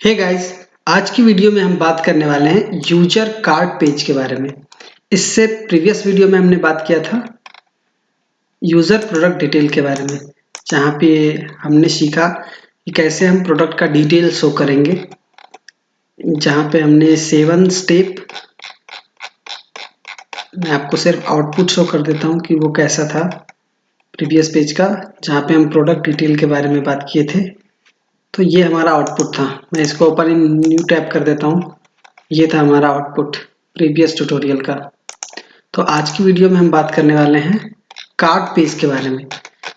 Hey guys, आज की video में हम बात करने वाले हैं यूजर कार्ड पेज के बारे में। इससे प्रीवियस वीडियो में हमने बात किया था यूजर प्रोडक्ट डिटेल के बारे में, जहाँ पे हमने सीखा कि कैसे हम प्रोडक्ट का डिटेल शो करेंगे। जहाँ पे हमने 7 स्टेप, मैं आपको सिर्फ आउटपुट शो कर देता हूँ कि वो कैसा था प्रीवियस पेज का, जहाँ पे हम प्रोडक्ट डिटेल के बारे में बात किए थे। तो ये हमारा आउटपुट था। मैं इसको ओपन इन न्यू टैब कर देता हूँ। ये था हमारा आउटपुट प्रीवियस ट्यूटोरियल का। तो आज की वीडियो में हम बात करने वाले हैं कार्ट पेज के बारे में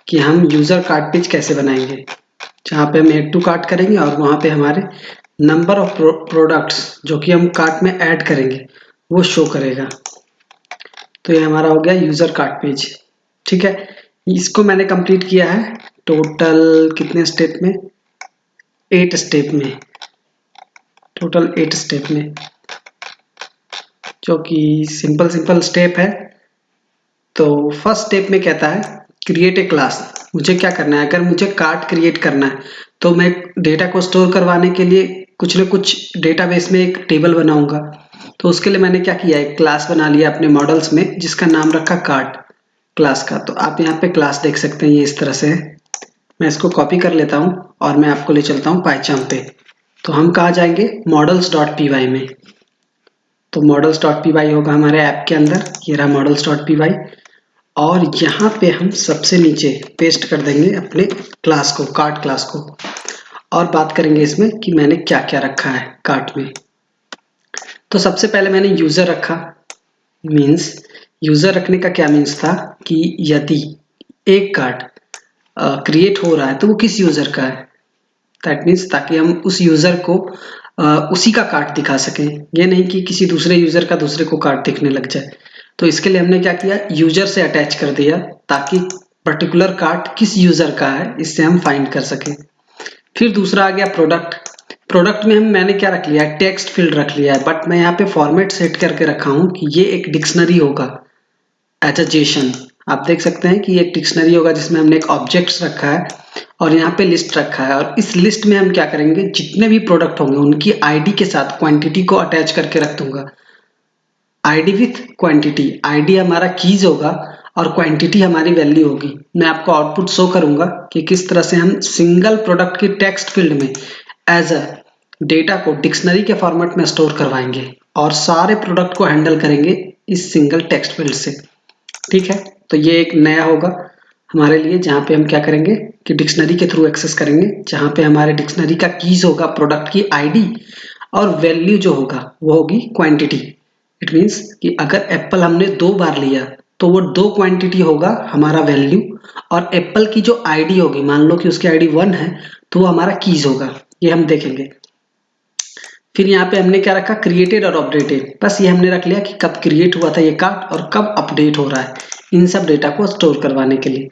कि हम यूज़र कार्ट पेज कैसे बनाएंगे, जहाँ पे हम ऐड टू कार्ट करेंगे और वहाँ पे हमारे नंबर ऑफ प्रोडक्ट्स जो कि हम कार्ट में ऐड करेंगे वो शो करेगा। तो ये हमारा हो गया यूज़र कार्ट पेज। ठीक है, इसको मैंने कंप्लीट किया है टोटल कितने स्टेप में, 8 स्टेप में, टोटल 8 स्टेप में, जो कि सिंपल स्टेप है। तो फर्स्ट स्टेप में कहता है क्रिएट ए क्लास। मुझे क्या करना है, अगर मुझे कार्ट क्रिएट करना है तो मैं डेटा को स्टोर करवाने के लिए कुछ न कुछ डेटाबेस में एक टेबल बनाऊंगा। तो उसके लिए मैंने क्या किया, एक क्लास बना लिया अपने मॉडल्स में जिसका नाम रखा कार्ट क्लास का। तो आप यहाँ पे क्लास देख सकते हैं, ये इस तरह से है। मैं इसको कॉपी कर लेता हूँ और मैं आपको ले चलता हूँ पाइथन पे। तो हम कहाँ जाएंगे, models.py में। तो models.py होगा हमारे ऐप के अंदर, ये रहा models.py। और यहाँ पे हम सबसे नीचे पेस्ट कर देंगे अपने क्लास को, कार्ट क्लास को, और बात करेंगे इसमें कि मैंने क्या क्या रखा है कार्ट में। तो सबसे पहले मैंने यूज़र रखा। मीन्स यूज़र रखने का क्या मीन्स था कि यदि एक कार्ट क्रिएट हो रहा है तो वो किस यूज़र का है। दैट मीन्स ताकि हम उस यूज़र को उसी का कार्ट दिखा सकें, ये नहीं कि किसी दूसरे यूज़र का दूसरे को कार्ट दिखने लग जाए। तो इसके लिए हमने क्या किया, यूज़र से अटैच कर दिया ताकि पर्टिकुलर कार्ट किस यूज़र का है इससे हम फाइंड कर सकें। फिर दूसरा आ गया प्रोडक्ट। प्रोडक्ट में मैंने क्या रख लिया है, टेक्स्ट फील्ड रख लिया है, बट मैं यहाँ पे फॉर्मेट सेट करके रखा हूँ कि ये एक डिक्शनरी होगा एज अ जेसन। आप देख सकते हैं कि ये एक डिक्शनरी होगा जिसमें हमने एक ऑब्जेक्ट्स रखा है और यहाँ पे लिस्ट रखा है। और इस लिस्ट में हम क्या करेंगे, जितने भी प्रोडक्ट होंगे उनकी आईडी के साथ क्वांटिटी को अटैच करके रख दूंगा। आईडी विथ क्वांटिटी, आईडी हमारा कीज होगा और क्वांटिटी हमारी वैल्यू होगी। मैं आपको आउटपुट शो करूंगा कि किस तरह से हम सिंगल प्रोडक्ट की टेक्स्ट फील्ड में एज अ डेटा को डिक्शनरी के फॉर्मेट में स्टोर करवाएंगे और सारे प्रोडक्ट को हैंडल करेंगे इस सिंगल टेक्स्ट फील्ड से। ठीक है, तो ये एक नया होगा हमारे लिए, जहाँ पे हम क्या करेंगे कि डिक्शनरी के थ्रू एक्सेस करेंगे, जहाँ पे हमारे डिक्शनरी का कीज होगा प्रोडक्ट की आईडी और वैल्यू जो होगा वो होगी क्वांटिटी। इट मीन्स कि अगर एप्पल हमने 2 बार लिया तो वो 2 क्वांटिटी होगा हमारा वैल्यू, और एप्पल की जो आईडी होगी, मान लो कि उसकी आईडी 1 है तो वो हमारा कीज होगा। ये हम देखेंगे। फिर यहाँ पे हमने क्या रखा, क्रिएटेड और अपडेटेड। बस ये हमने रख लिया कि कब क्रिएट हुआ था ये कार्ट और कब अपडेट हो रहा है, इन सब डेटा को स्टोर करवाने के लिए।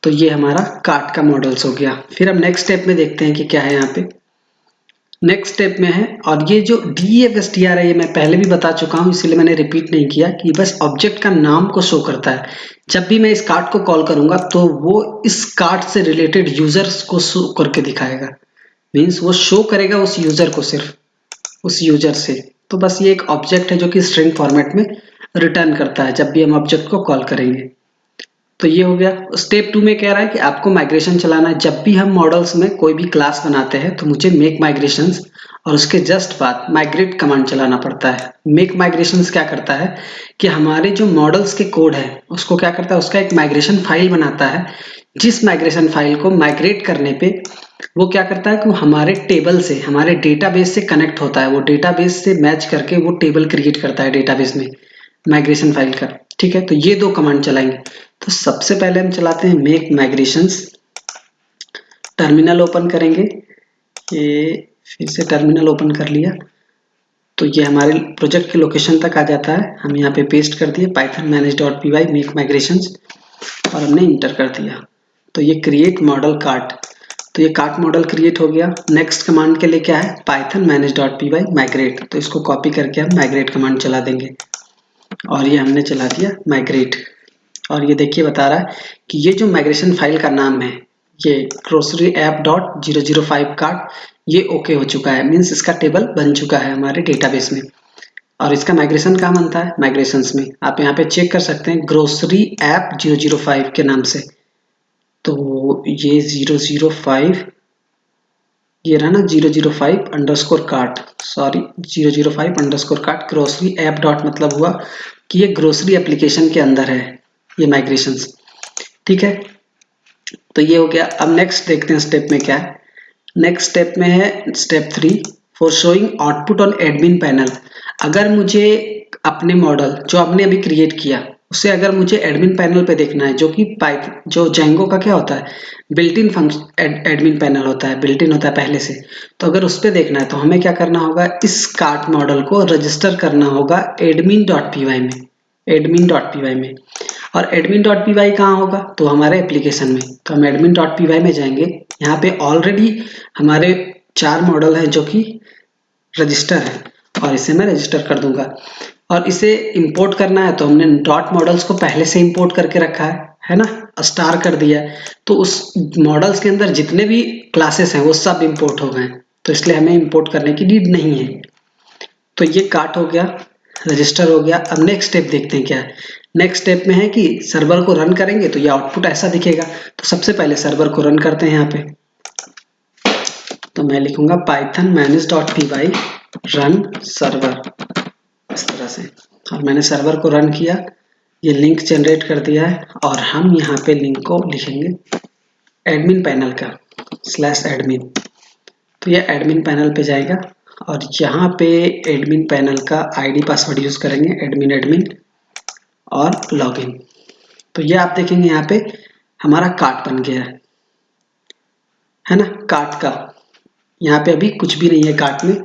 तो ये हमारा कार्ट का मॉडल्स हो गया। फिर हम नेक्स्ट स्टेप में देखते हैं कि क्या है यहाँ पे। नेक्स्ट स्टेप में है, और ये जो DEF_STR है ये मैं पहले भी बता चुका हूँ, इसीलिए मैंने रिपीट नहीं किया, कि बस ऑब्जेक्ट का नाम को शो करता है। जब भी मैं इस कार्ट को कॉल करूंगा तो वो इस कार्ट से रिलेटेड यूजर्स को शो करके दिखाएगा। मीन्स वो शो करेगा उस यूजर को, सिर्फ उस यूजर से। तो बस ये एक ऑब्जेक्ट है जो कि स्ट्रिंग फॉर्मेट में रिटर्न करता है जब भी हम ऑब्जेक्ट को कॉल करेंगे। तो ये हो गया। स्टेप 2 में कह रहा है कि आपको माइग्रेशन चलाना है। जब भी हम मॉडल्स में कोई भी क्लास बनाते हैं तो मुझे मेक माइग्रेशंस और उसके जस्ट बाद माइग्रेट कमांड चलाना पड़ता है। मेक माइग्रेशंस क्या करता है कि हमारे जो मॉडल्स के कोड है उसको क्या करता है, उसका एक माइग्रेशन फाइल बनाता है, जिस माइग्रेशन फाइल को माइग्रेट करने पे वो क्या करता है कि वो हमारे टेबल से, हमारे डेटाबेस से कनेक्ट होता है। वो डेटाबेस से मैच करके वो टेबल क्रिएट करता है डेटाबेस में माइग्रेशन फाइल का। ठीक है, तो ये 2 कमांड चलाएंगे। तो सबसे पहले हम चलाते हैं मेक माइग्रेशंस। टर्मिनल ओपन करेंगे, ये फिर से टर्मिनल ओपन कर लिया तो ये हमारे प्रोजेक्ट के लोकेशन तक आ जाता है। हम यहाँ पे पेस्ट कर दिए python manage.py मेक माइग्रेशंस और हमने इंटर कर दिया। तो ये क्रिएट मॉडल कार्ट, तो ये कार्ट मॉडल क्रिएट हो गया। नेक्स्ट कमांड के लिए क्या है, python manage.py माइग्रेट। तो इसको कॉपी करके हम माइग्रेट कमांड चला देंगे और ये हमने चला दिया माइग्रेट। और ये देखिए बता रहा है कि ये जो माइग्रेशन फाइल का नाम है ये ग्रोसरी ऐप डॉट 005 कार्ट ये ओके हो चुका है, मीन्स इसका टेबल बन चुका है हमारे डेटाबेस में। और इसका माइग्रेशन कहाँ बनता है? माइग्रेशंस में। आप यहाँ पे चेक कर सकते हैं ग्रोसरी ऐप 005 के नाम से। तो ये 005 ये रहा ना 005 underscore cart, sorry 005 underscore cart grocery app dot मतलब हुआ कि ये ग्रोसरी एप्लीकेशन के अंदर है ये माइग्रेशंस। ठीक है, तो ये हो गया। अब नेक्स्ट देखते हैं स्टेप में क्या है। नेक्स्ट स्टेप में है step 3 for showing output on admin panel. अगर मुझे अपने मॉडल जो आपने अभी क्रिएट किया उसे अगर मुझे एडमिन पैनल पे देखना है, जो कि पाइथन जो जेंगो का क्या होता है built in function admin panel होता है, बिल्ट इन होता है पहले से। तो अगर उस पर देखना है तो हमें क्या करना होगा, इस कार्ट मॉडल को रजिस्टर करना होगा admin.py में, admin.py में। और admin.py कहाँ होगा? तो हमारे एप्लीकेशन में। तो हम admin.py में जाएंगे। यहाँ पे ऑलरेडी हमारे 4 मॉडल हैं जो कि रजिस्टर है और इसे मैं रजिस्टर कर दूंगा। और इसे इंपोर्ट करना है तो हमने डॉट मॉडल्स को पहले से इंपोर्ट करके रखा है ना, स्टार कर दिया है। तो उस मॉडल्स के अंदर जितने भी क्लासेस हैं वो सब इंपोर्ट हो गए, तो इसलिए हमें इंपोर्ट करने की नीड नहीं है। तो ये कार्ट हो गया, रजिस्टर हो गया। अब नेक्स्ट स्टेप देखते हैं क्या है। नेक्स्ट स्टेप में है कि सर्वर को रन करेंगे तो ये आउटपुट ऐसा दिखेगा। तो सबसे पहले सर्वर को रन करते हैं यहाँ पे। तो मैं लिखूंगा python manage.py रन सर्वर इस तरह से, और मैंने सर्वर को रन किया। ये लिंक जनरेट कर दिया है और हम यहाँ पे लिंक को लिखेंगे एडमिन पैनल का /admin। तो ये एडमिन पैनल पे जाएगा और यहाँ पे एडमिन पैनल का आईडी पासवर्ड यूज करेंगे एडमिन और लॉगिन। तो ये आप देखेंगे यहाँ पे हमारा कार्ट बन गया है ना, कार्ट का। यहाँ पे अभी कुछ भी नहीं है कार्ट में।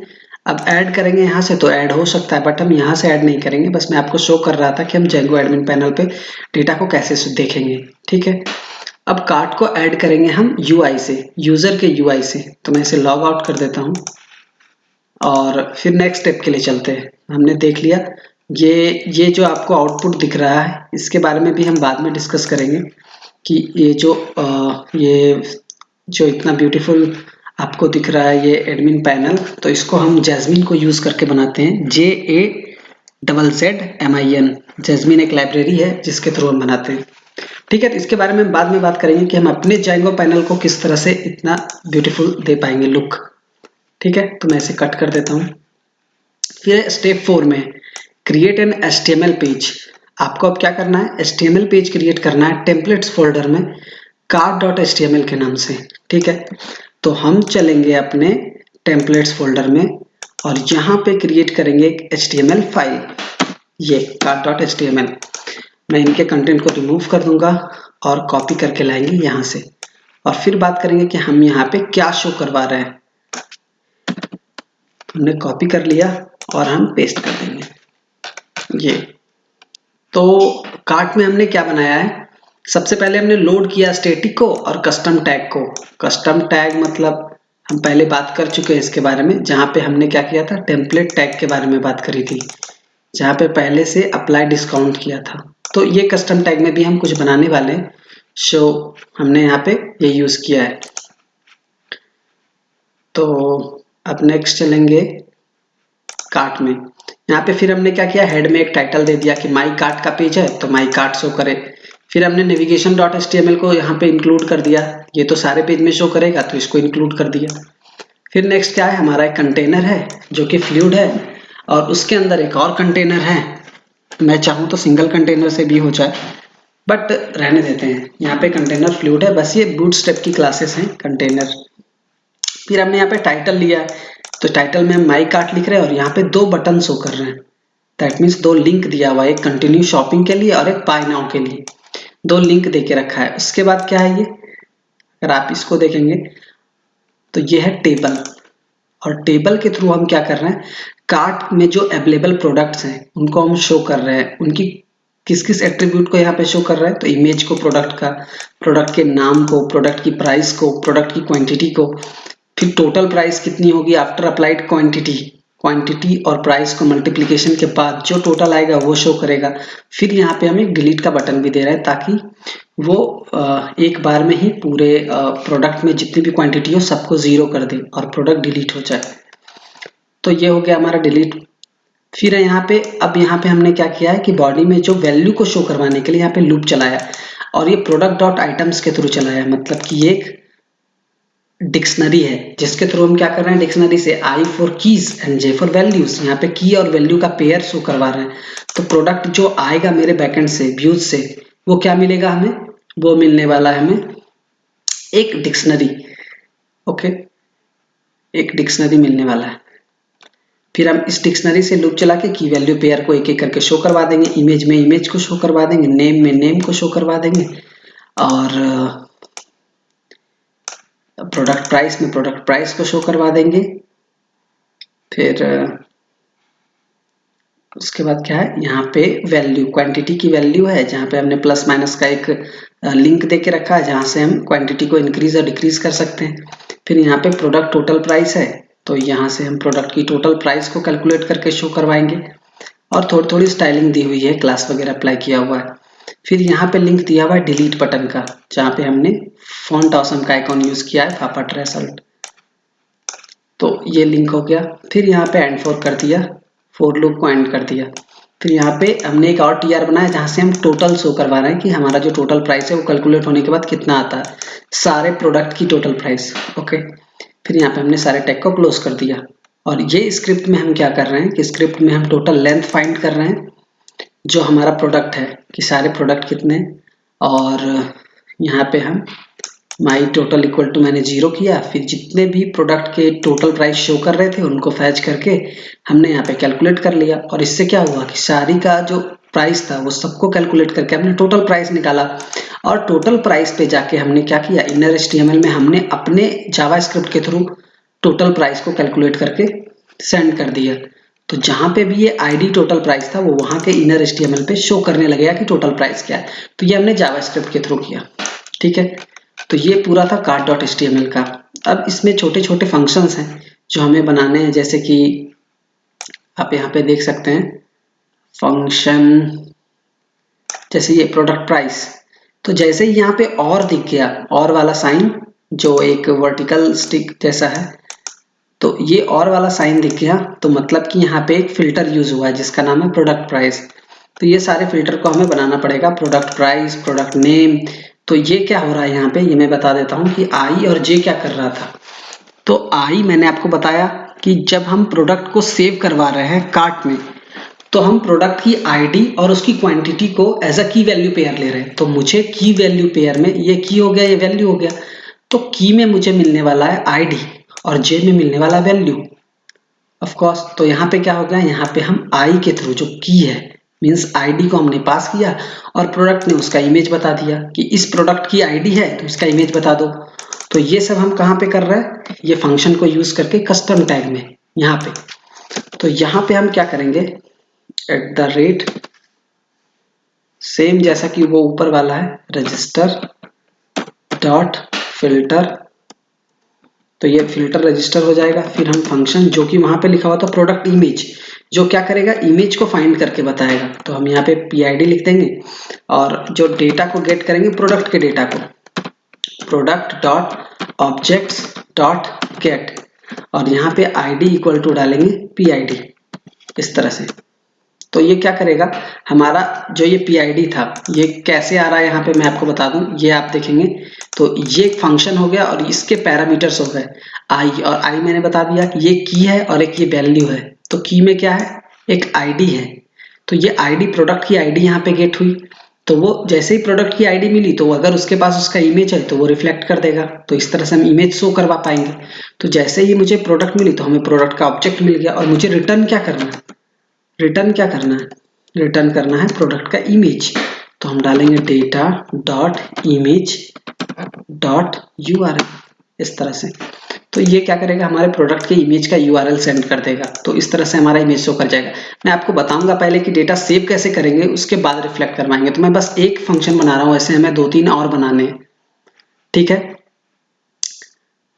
अब ऐड करेंगे यहाँ से तो ऐड हो सकता है, बट हम यहाँ से ऐड नहीं करेंगे। बस मैं आपको शो कर रहा था कि हम जेंगो एडमिन पैनल पे डेटा को कैसे देखेंगे। ठीक है, अब कार्ट को ऐड करेंगे हम यूआई से, यूजर के यूआई से। तो मैं इसे लॉग आउट कर देता हूँ और फिर नेक्स्ट स्टेप के लिए चलते हैं। हमने देख लिया ये जो आपको आउटपुट दिख रहा है इसके बारे में भी हम बाद में डिस्कस करेंगे कि ये जो इतना ब्यूटीफुल आपको दिख रहा है ये एडमिन पैनल, तो इसको हम जैस्मिन को यूज करके बनाते हैं। JAZZMIN, जैस्मिन एक लाइब्रेरी है जिसके थ्रू हम बनाते हैं। ठीक है, तो इसके बारे में बाद में बात करेंगे कि हम अपने जेंगो पैनल को किस तरह से इतना ब्यूटीफुल दे पाएंगे लुक। ठीक है, तो मैं इसे कट कर देता हूँ। फिर स्टेप 4 में क्रिएट एन HTML पेज। आपको अब क्या करना है, HTML पेज क्रिएट करना है टेम्पलेट्स फोल्डर में cart.html के नाम से। ठीक है, तो हम चलेंगे अपने टेम्पलेट्स फोल्डर में और यहाँ पे क्रिएट करेंगे एक HTML फाइल, ये cart.html। मैं इनके कंटेंट को रिमूव कर दूंगा और कॉपी करके लाएंगे यहाँ से। और फिर बात करेंगे कि हम यहाँ पे क्या शो करवा रहे हैं। हमने कॉपी कर लिया और हम पेस्ट कर देंगे ये। तो कार्ट में हमने क्या बनाया है, सबसे पहले हमने लोड किया स्टैटिक को और कस्टम टैग को। कस्टम टैग मतलब हम पहले बात कर चुके हैं इसके बारे में, जहाँ पे हमने क्या किया था, टेम्पलेट टैग के बारे में बात करी थी, जहाँ पे पहले से अप्लाई डिस्काउंट किया था। तो ये कस्टम टैग में भी हम कुछ बनाने वाले हैं, सो हमने यहाँ पे ये यूज किया है। तो अब नेक्स्ट चलेंगे कार्ट में। यहाँ पे फिर हमने क्या किया, हेड में एक टाइटल दे दिया कि माई कार्ट का पेज है तो माई कार्ट शो करे। फिर हमने navigation.html को यहाँ पे इंक्लूड कर दिया, ये तो सारे पेज में शो करेगा तो इसको इंक्लूड कर दिया। फिर नेक्स्ट क्या है, हमारा एक कंटेनर है जो कि फ्लूइड है और उसके अंदर एक और कंटेनर है। मैं चाहूँ तो सिंगल कंटेनर से भी हो जाए, बट रहने देते हैं। यहाँ पे कंटेनर फ्लूइड है, बस ये बूटस्ट्रैप की क्लासेस हैं कंटेनर। फिर हमने यहाँ पे टाइटल लिया है, तो टाइटल में हम माई कार्ट लिख रहे हैं और यहाँ पे 2 बटन शो कर रहे हैं। दैट मीन्स 2 लिंक दिया हुआ है, एक कंटिन्यू शॉपिंग के लिए और एक बाय नाउ के लिए। 2 लिंक दे के रखा है। उसके बाद क्या है, ये अगर आप इसको देखेंगे तो ये है टेबल, और टेबल के थ्रू हम क्या कर रहे हैं, कार्ट में जो अवेलेबल प्रोडक्ट्स हैं उनको हम शो कर रहे हैं। उनकी किस किस एट्रीब्यूट को यहाँ पे शो कर रहे हैं, तो इमेज को, प्रोडक्ट का, प्रोडक्ट के नाम को, प्रोडक्ट की प्राइस को, प्रोडक्ट की क्वांटिटी को, फिर टोटल प्राइस कितनी होगी आफ्टर अप्लाइड क्वांटिटी, क्वांटिटी और प्राइस को मल्टीप्लिकेशन के बाद जो टोटल आएगा वो शो करेगा। फिर यहाँ पे हम एक डिलीट का बटन भी दे रहे हैं ताकि वो एक बार में ही पूरे प्रोडक्ट में जितनी भी क्वांटिटी हो सबको 0 कर दे और प्रोडक्ट डिलीट हो जाए। तो ये हो गया हमारा डिलीट। फिर यहाँ पे अब यहाँ पे हमने क्या किया है कि बॉडी में जो वैल्यू को शो करवाने के लिए यहाँ पे लूप चलाया और ये प्रोडक्ट डॉट आइटम्स के थ्रू चलाया, मतलब कि एक डिक्शनरी है जिसके थ्रू हम क्या कर रहे हैं, डिक्शनरी से I for keys and J for values, यहाँ पे की और वैल्यू का पेयर शो करवा रहे हैं। तो प्रोडक्ट जो आएगा मेरे बैकएंड से व्यूज से वो क्या मिलेगा हमें, वो मिलने वाला है हमें एक डिक्शनरी। ओके, एक डिक्शनरी मिलने वाला है। फिर हम इस डिक्शनरी से लूप चला के की वैल्यू पेयर को एक एक करके शो करवा देंगे। इमेज में इमेज को शो करवा देंगे, नेम में नेम को शो करवा देंगे और प्रोडक्ट प्राइस में प्रोडक्ट प्राइस को शो करवा देंगे। फिर उसके बाद क्या है, यहाँ पे वैल्यू क्वांटिटी की वैल्यू है जहाँ पे हमने प्लस माइनस का एक लिंक दे के रखा है जहाँ से हम क्वांटिटी को इंक्रीज और डिक्रीज कर सकते हैं। फिर यहाँ पे प्रोडक्ट टोटल प्राइस है तो यहाँ से हम प्रोडक्ट की टोटल प्राइस को कैलकुलेट करके शो करवाएंगे और थोड़ी थोड़ी स्टाइलिंग दी हुई है, क्लास वगैरह अप्लाई किया हुआ है। फिर यहाँ पे लिंक दिया हुआ है डिलीट बटन का जहाँ पे हमने फॉन्ट ऑसम का आइकॉन यूज किया है, पापा ट्रेसल्ट। तो ये लिंक हो गया। फिर यहाँ पे एंड फॉर कर दिया, फॉर लूप को एंड कर दिया। फिर यहाँ पे हमने एक और टीआर बनाया जहाँ से हम टोटल शो करवा रहे हैं कि हमारा जो टोटल प्राइस है वो कैलकुलेट होने के बाद कितना आता है, सारे प्रोडक्ट की टोटल प्राइस। ओके, फिर यहाँ पे हमने सारे टैग को क्लोज कर दिया। और ये स्क्रिप्ट में हम क्या कर रहे हैं कि स्क्रिप्ट में हम टोटल लेंथ फाइंड कर रहे हैं जो हमारा प्रोडक्ट है कि सारे प्रोडक्ट कितने, और यहाँ पे हम माई टोटल इक्वल टू मैंने 0 किया। फिर जितने भी प्रोडक्ट के टोटल प्राइस शो कर रहे थे उनको फैच करके हमने यहाँ पे कैलकुलेट कर लिया। और इससे क्या हुआ कि सारी का जो प्राइस था वो सबको कैलकुलेट करके हमने टोटल प्राइस निकाला। और टोटल प्राइस पे जाके हमने क्या किया, इनर HTML में हमने अपने जावास्क्रिप्ट के थ्रू टोटल प्राइस को कैलकुलेट करके सेंड कर दिया। तो जहाँ पे भी ये आईडी टोटल प्राइस था वो वहाँ के इनर HTML पे शो करने लगेगा कि टोटल प्राइस क्या है। तो ये हमने जावास्क्रिप्ट के थ्रू किया। ठीक है, तो ये पूरा था cart.html का। अब इसमें छोटे छोटे फंक्शंस हैं जो हमें बनाने हैं, जैसे कि आप यहाँ पे देख सकते हैं फंक्शन, जैसे ये प्रोडक्ट प्राइस। तो जैसे ही यहाँ पे और दिख गया, और वाला साइन जो एक वर्टिकल स्टिक जैसा है, तो ये और वाला साइन दिख गया तो मतलब कि यहाँ पे एक फिल्टर यूज हुआ है जिसका नाम है प्रोडक्ट प्राइस। तो ये सारे फिल्टर को हमें बनाना पड़ेगा, प्रोडक्ट प्राइस, प्रोडक्ट नेम। तो ये क्या हो रहा है यहाँ पे, ये मैं बता देता हूँ कि आई और जे क्या कर रहा था। तो आई मैंने आपको बताया कि जब हम प्रोडक्ट को सेव करवा रहे हैं कार्ट में तो हम प्रोडक्ट की आईडी और उसकी क्वांटिटी को एज अ की वैल्यू पेयर ले रहे हैं। तो मुझे की वैल्यू पेयर में ये की हो गया, ये वैल्यू हो गया। तो की में मुझे मिलने वाला है आईडी और जे में मिलने वाला वैल्यू ऑफ कोर्स। तो यहाँ पे क्या हो गया, यहाँ पे हम आई के थ्रू जो की है मीन्स आईडी को हमने पास किया और प्रोडक्ट ने उसका इमेज बता दिया कि इस प्रोडक्ट की आईडी है तो इसका इमेज बता दो। तो ये सब हम कहाँ पे कर रहे हैं, ये फंक्शन को यूज करके कस्टम टैग में यहाँ पे। तो यहाँ पे हम क्या करेंगे, @ सेम जैसा कि वो ऊपर वाला है, रजिस्टर डॉट फिल्टर। तो ये फिल्टर रजिस्टर हो जाएगा। फिर हम फंक्शन जो कि वहां पे लिखा हुआ था प्रोडक्ट इमेज, जो क्या करेगा, इमेज को फाइंड करके बताएगा। तो हम यहाँ पे PID लिख देंगे और जो डेटा को गेट करेंगे प्रोडक्ट के डेटा को, product dot objects dot gate, और यहाँ पे ID इक्वल टू डालेंगे PID इस तरह से। तो ये क्या करेगा, हमारा जो ये PID था ये कैसे आ रहा है यहाँ पे मैं आपको बता दूं, ये आप देखेंगे। तो ये एक फंक्शन हो गया और इसके पैरामीटर्स हो गए आई, और आई मैंने बता दिया कि ये की है और एक ये वैल्यू है। तो की में क्या है, एक आईडी है। तो ये आईडी प्रोडक्ट की आईडी यहाँ पे गेट हुई। तो वो जैसे ही प्रोडक्ट की आईडी मिली तो अगर उसके पास उसका इमेज है तो वो रिफ्लेक्ट कर देगा। तो इस तरह से हम इमेज शो करवा पाएंगे। तो जैसे ही मुझे प्रोडक्ट मिली तो हमें प्रोडक्ट का ऑब्जेक्ट मिल गया और मुझे रिटर्न क्या करना है, रिटर्न करना है प्रोडक्ट का इमेज। तो हम डालेंगे data dot image dot URL इस तरह से। तो ये क्या करेगा, हमारे प्रोडक्ट के इमेज का URL सेंड कर देगा। तो इस तरह से हमारा इमेज शो कर जाएगा। मैं आपको बताऊंगा पहले कि डेटा सेव कैसे करेंगे, उसके बाद रिफ्लेक्ट करवाएंगे। तो मैं बस एक फंक्शन बना रहा हूँ, ऐसे हमें 2-3 और बनाने हैं। ठीक है,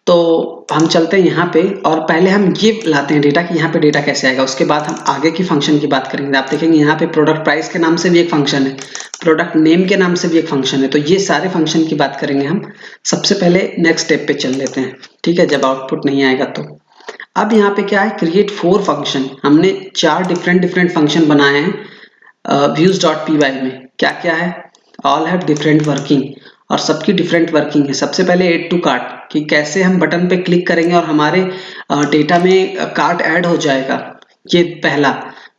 तो हम चलते हैं यहाँ पे और पहले हम ये लाते हैं डेटा कि यहाँ पे डेटा कैसे आएगा, उसके बाद हम आगे की फंक्शन की बात करेंगे। आप देखेंगे यहाँ पे प्रोडक्ट प्राइस के नाम से भी एक फंक्शन है, प्रोडक्ट नेम के नाम से भी एक फंक्शन है, तो ये सारे फंक्शन की बात करेंगे हम। सबसे पहले नेक्स्ट स्टेप पे चल लेते हैं, ठीक है, जब आउटपुट नहीं आएगा तो। अब यहाँ पे क्या है, क्रिएट 4 फंक्शन। हमने 4 डिफरेंट फंक्शन बनाए हैं views.py में। क्या क्या है, ऑल हैव डिफरेंट वर्किंग, और सबकी डिफरेंट वर्किंग है। सबसे पहले ऐड टू कार्ट, कि कैसे हम बटन पे क्लिक करेंगे और हमारे डेटा में कार्ट ऐड हो जाएगा, ये पहला।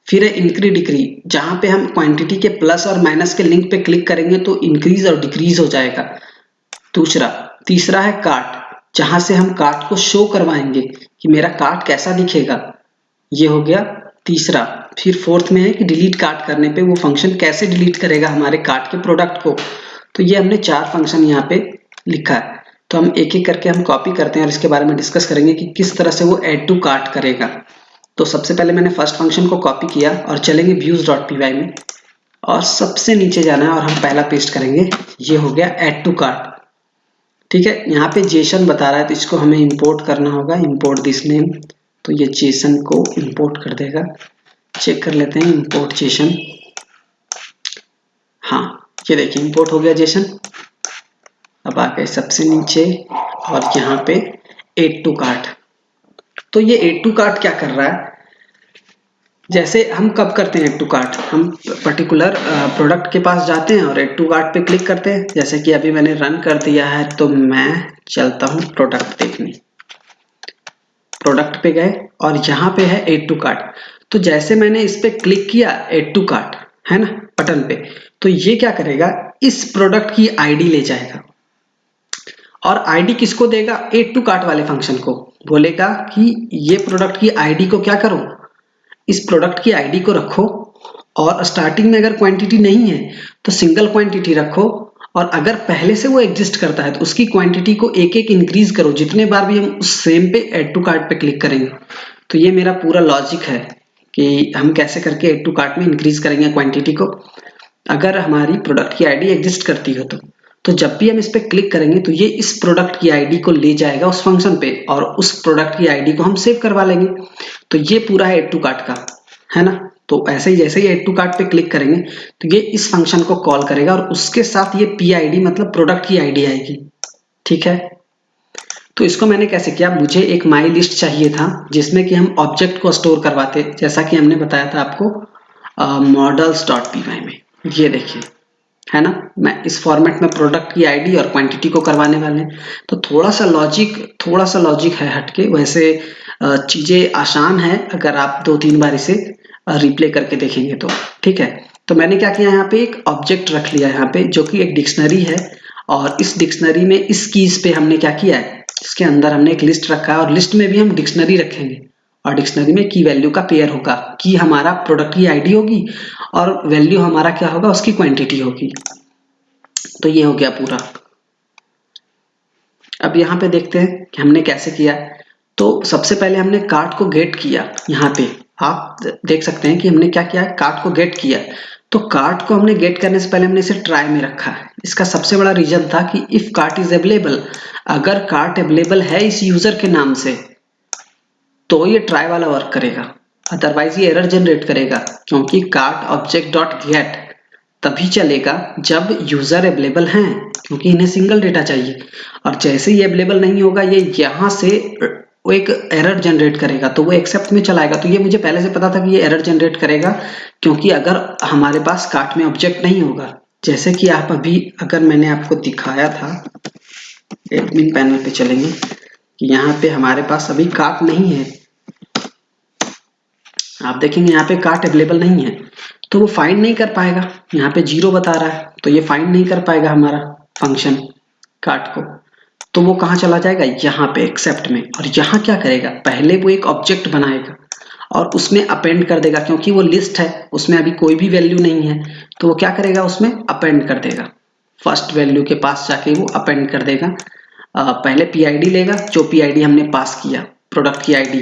फिर है इंक्री डिक्री, जहां पे हम क्वांटिटी के प्लस और माइनस के लिंक पे क्लिक करेंगे तो इंक्रीज और डिक्रीज हो जाएगा, दूसरा। तीसरा है कार्ट, जहां से हम कार्ट को शो करवाएंगे कि मेरा कार्ट कैसा दिखेगा, ये हो गया तीसरा। फिर फोर्थ में है कि डिलीट कार्ट करने पे वो फंक्शन कैसे डिलीट करेगा हमारे कार्ट के प्रोडक्ट को। तो ये हमने 4 फंक्शन यहाँ पे लिखा है। तो हम एक एक करके हम कॉपी करते हैं और इसके बारे में डिस्कस करेंगे कि किस तरह से वो ऐड टू कार्ट करेगा। तो सबसे पहले मैंने फर्स्ट फंक्शन को कॉपी किया और चलेंगे views.py में, और सबसे नीचे जाना है और हम पहला पेस्ट करेंगे। ये हो गया ऐड टू कार्ट, ठीक है। यहाँ पे जेसन बता रहा है तो इसको हमें इंपोर्ट करना होगा, इंपोर्ट दिस नेम। तो ये जेसन को इंपोर्ट कर देगा। चेक कर लेते हैं, इंपोर्ट जेसन। हाँ, ये देखिए इंपोर्ट हो गया जेसन। अब आ गए सबसे नीचे और यहाँ पे ऐड टू कार्ट। तो ये ऐड टू कार्ट क्या कर रहा है, जैसे हम कब करते हैं ऐड टू कार्ट, हम पर्टिकुलर प्रोडक्ट के पास जाते हैं और ऐड टू कार्ट पे क्लिक करते हैं। जैसे कि अभी मैंने रन कर दिया है तो मैं चलता हूँ प्रोडक्ट देखने। प्रोडक्ट पे गए और यहाँ पे है ऐड टू कार्ट। तो जैसे मैंने इस पे क्लिक किया ऐड टू कार्ट, है ना, बटन पे, तो ये क्या करेगा, इस प्रोडक्ट की आईडी ले जाएगा। और आईडी किसको देगा, ऐड टू कार्ट वाले फंक्शन को। बोलेगा कि ये प्रोडक्ट की आईडी को क्या करो, इस प्रोडक्ट की आईडी को रखो, और स्टार्टिंग में अगर क्वांटिटी नहीं है तो सिंगल क्वांटिटी रखो, और अगर पहले से वो एग्जिस्ट करता है तो उसकी क्वांटिटी को एक एक इंक्रीज करो जितने बार भी हम उस सेम पे ऐड टू कार्ट पे क्लिक करेंगे। तो ये मेरा पूरा लॉजिक है कि हम कैसे करके ऐड टू कार्ट में इंक्रीज करेंगे क्वांटिटी को, अगर हमारी प्रोडक्ट की आईडी एग्जिस्ट करती हो तो जब भी हम इस पे क्लिक करेंगे तो ये इस प्रोडक्ट की आईडी को ले जाएगा उस फंक्शन पे, और उस प्रोडक्ट की आईडी को हम सेव करवा लेंगे। तो ये पूरा है ऐड टू कार्ट का, है ना। तो ऐसे ही जैसे ही ऐड टू कार्ट पे क्लिक करेंगे तो ये इस फंक्शन को कॉल करेगा और उसके साथ ये PID मतलब प्रोडक्ट की आईडी आएगी, ठीक है। तो इसको मैंने कैसे किया, मुझे एक माई लिस्ट चाहिए था जिसमें कि हम ऑब्जेक्ट को स्टोर करवाते, जैसा कि हमने बताया था आपको models.py में। ये देखिए, है ना, मैं इस फॉर्मेट में प्रोडक्ट की आईडी और क्वांटिटी को करवाने वाले हैं। तो थोड़ा सा लॉजिक है हटके, वैसे चीजें आसान है अगर आप 2-3 बार इसे रिप्ले करके देखेंगे तो, ठीक है। तो मैंने क्या किया, यहाँ पे एक ऑब्जेक्ट रख लिया यहाँ पे जो कि एक डिक्शनरी है, और इस डिक्शनरी में इस कीज पे हमने क्या किया है, इसके अंदर हमने एक लिस्ट रखा है और लिस्ट में भी हम डिक्शनरी रखेंगे, और डिक्शनरी में की वैल्यू का पेयर होगा। की हमारा प्रोडक्ट की आईडी होगी और वैल्यू हमारा क्या होगा, उसकी क्वांटिटी होगी। तो ये हो गया पूरा। अब यहाँ पे देखते हैं कि हमने कैसे किया। तो सबसे पहले हमने कार्ट को गेट किया। यहाँ पे आप देख सकते हैं कि हमने क्या किया है, कार्ट को गेट किया। तो कार्ट को हमने गेट करने से पहले हमने इसे ट्राई में रखा है। इसका सबसे बड़ा रीजन था कि इफ कार्ट इज अवेलेबल, अगर कार्ट अवेलेबल है इस यूजर के नाम से तो ये ट्राई वाला वर्क करेगा, अदरवाइज ये एरर जनरेट करेगा, क्योंकि कार्ट ऑब्जेक्ट डॉट गेट तभी चलेगा जब यूजर अवेलेबल हैं, क्योंकि इन्हें सिंगल डेटा चाहिए। और जैसे ही अवेलेबल नहीं होगा ये यहाँ से वो एक एरर जनरेट करेगा, तो वो एक्सेप्ट में चलाएगा। तो ये मुझे पहले से पता था कि ये एरर जनरेट करेगा, क्योंकि अगर हमारे पास कार्ट में ऑब्जेक्ट नहीं होगा, जैसे कि आप अभी अगर मैंने आपको दिखाया था, एडमिन पैनल पे चलेंगे कि यहाँ पे हमारे पास अभी कार्ट नहीं है, आप देखेंगे यहाँ पे कार्ट अवेलेबल नहीं है, तो वो फाइंड नहीं कर पाएगा। यहाँ पे 0 बता रहा है तो ये फाइंड नहीं कर पाएगा हमारा फंक्शन कार्ट को। तो वो कहाँ चला जाएगा, यहाँ पे एक्सेप्ट में, और यहाँ क्या करेगा, पहले वो एक ऑब्जेक्ट बनाएगा और उसमें अपेंड कर देगा, क्योंकि वो लिस्ट है उसमें अभी कोई भी वैल्यू नहीं है, तो वो क्या करेगा, उसमें अपेंड कर देगा। फर्स्ट वैल्यू के पास जाके वो अपेंड कर देगा। पहले PID लेगा, जो PID हमने पास किया, प्रोडक्ट की आईडी।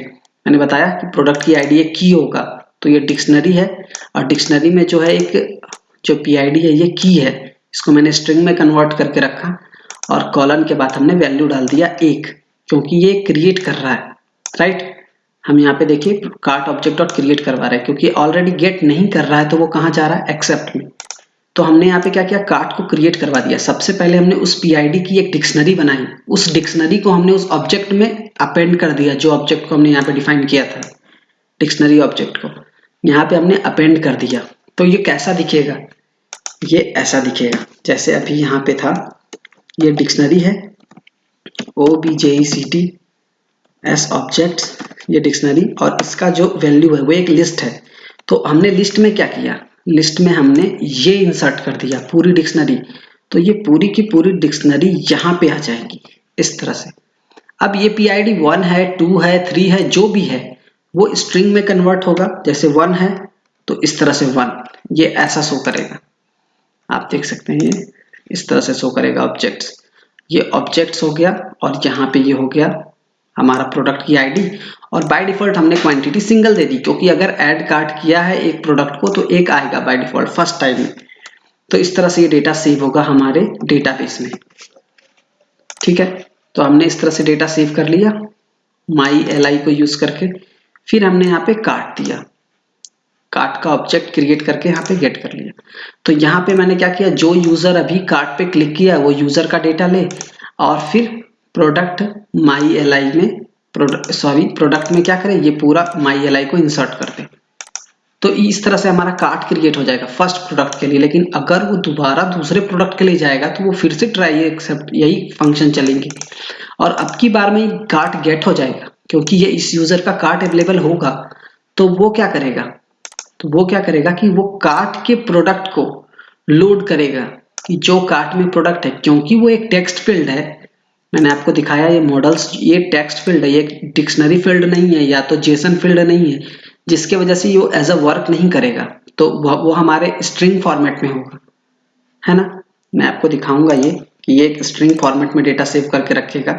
मैंने बताया कि प्रोडक्ट की आईडी एक की होगा, तो ये डिक्शनरी है, और डिक्शनरी में जो है एक जो PID है ये की है, इसको मैंने स्ट्रिंग में कन्वर्ट करके रखा, और कॉलन के बाद हमने वैल्यू डाल दिया 1, क्योंकि ये क्रिएट कर रहा है, राइट। हम यहाँ पे देखिए कार्ट ऑब्जेक्ट डॉट क्रिएट करवा रहे हैं, क्योंकि ऑलरेडी गेट नहीं कर रहा है तो वो कहाँ जा रहा है, एक्सेप्ट में। तो हमने यहाँ पे क्या किया, कार्ट को क्रिएट करवा दिया। सबसे पहले हमने उस PID की एक डिक्शनरी बनाई, उस डिक्शनरी को हमने उस ऑब्जेक्ट में अपेंड कर दिया, जो ऑब्जेक्ट को हमने यहाँ पे डिफाइन किया था, डिक्शनरी ऑब्जेक्ट को यहाँ पे हमने अपेंड कर दिया। तो ये कैसा दिखेगा, ये ऐसा दिखेगा जैसे अभी यहाँ पे था, ये डिक्शनरी है OBJECT ऑब्जेक्ट्स, ये डिक्शनरी, और इसका जो वैल्यू है वो एक लिस्ट है। तो हमने लिस्ट में क्या किया, लिस्ट में हमने ये इंसर्ट कर दिया पूरी डिक्शनरी। तो ये पूरी की पूरी डिक्शनरी यहाँ पे आ जाएगी इस तरह से। अब ये PID 1 है, 2 है, 3 है, जो भी है वो स्ट्रिंग में कन्वर्ट होगा। जैसे 1 है तो इस तरह से 1, ये ऐसा शो करेगा, आप देख सकते हैं ये इस तरह से शो करेगा ऑब्जेक्ट्स। ये ऑब्जेक्ट्स हो गया, और यहाँ पे ये हो गया हमारा प्रोडक्ट की ID। और बाय डिफॉल्ट हमने क्वांटिटी सिंगल दे दी, क्योंकि अगर ऐड कार्ट किया है एक प्रोडक्ट को तो एक आएगा बाय डिफॉल्ट फर्स्ट टाइम में। तो इस तरह से ये डेटा सेव होगा हमारे डेटाबेस में, ठीक है। तो हमने इस तरह से डेटा सेव कर लिया MyLI को यूज करके। फिर हमने यहाँ पे कार्ट दिया, कार्ट का ऑब्जेक्ट क्रिएट करके यहाँ पे गेट कर लिया। तो यहाँ पे मैंने क्या किया, जो यूजर अभी कार्ट पे क्लिक किया वो यूजर का डेटा ले, और फिर प्रोडक्ट MyLI में प्रोडक्ट में क्या करें, ये पूरा MyLI को इंसर्ट कर दे। तो इस तरह से हमारा कार्ट क्रिएट हो जाएगा फर्स्ट प्रोडक्ट के लिए। लेकिन अगर वो दोबारा दूसरे प्रोडक्ट के लिए जाएगा तो वो फिर से ट्राई एक्सेप्ट यही फंक्शन चलेंगे, और अब की बार में कार्ट गेट हो जाएगा, क्योंकि ये इस यूजर का कार्ट अवेलेबल होगा। तो वो क्या करेगा, कि वो कार्ट के प्रोडक्ट को लोड करेगा, कि जो कार्ट में प्रोडक्ट है, क्योंकि वो एक टेक्स्ट फील्ड है। मैंने आपको दिखाया ये मॉडल्स, ये टेक्स्ट फील्ड है, ये डिक्शनरी फील्ड नहीं है या तो जेसन फील्ड नहीं है, जिसके वजह से ये एज अ वर्क नहीं करेगा। तो वो हमारे स्ट्रिंग फॉर्मेट में होगा, है ना। मैं आपको दिखाऊंगा ये कि ये एक स्ट्रिंग फॉर्मेट में डेटा सेव करके रखेगा।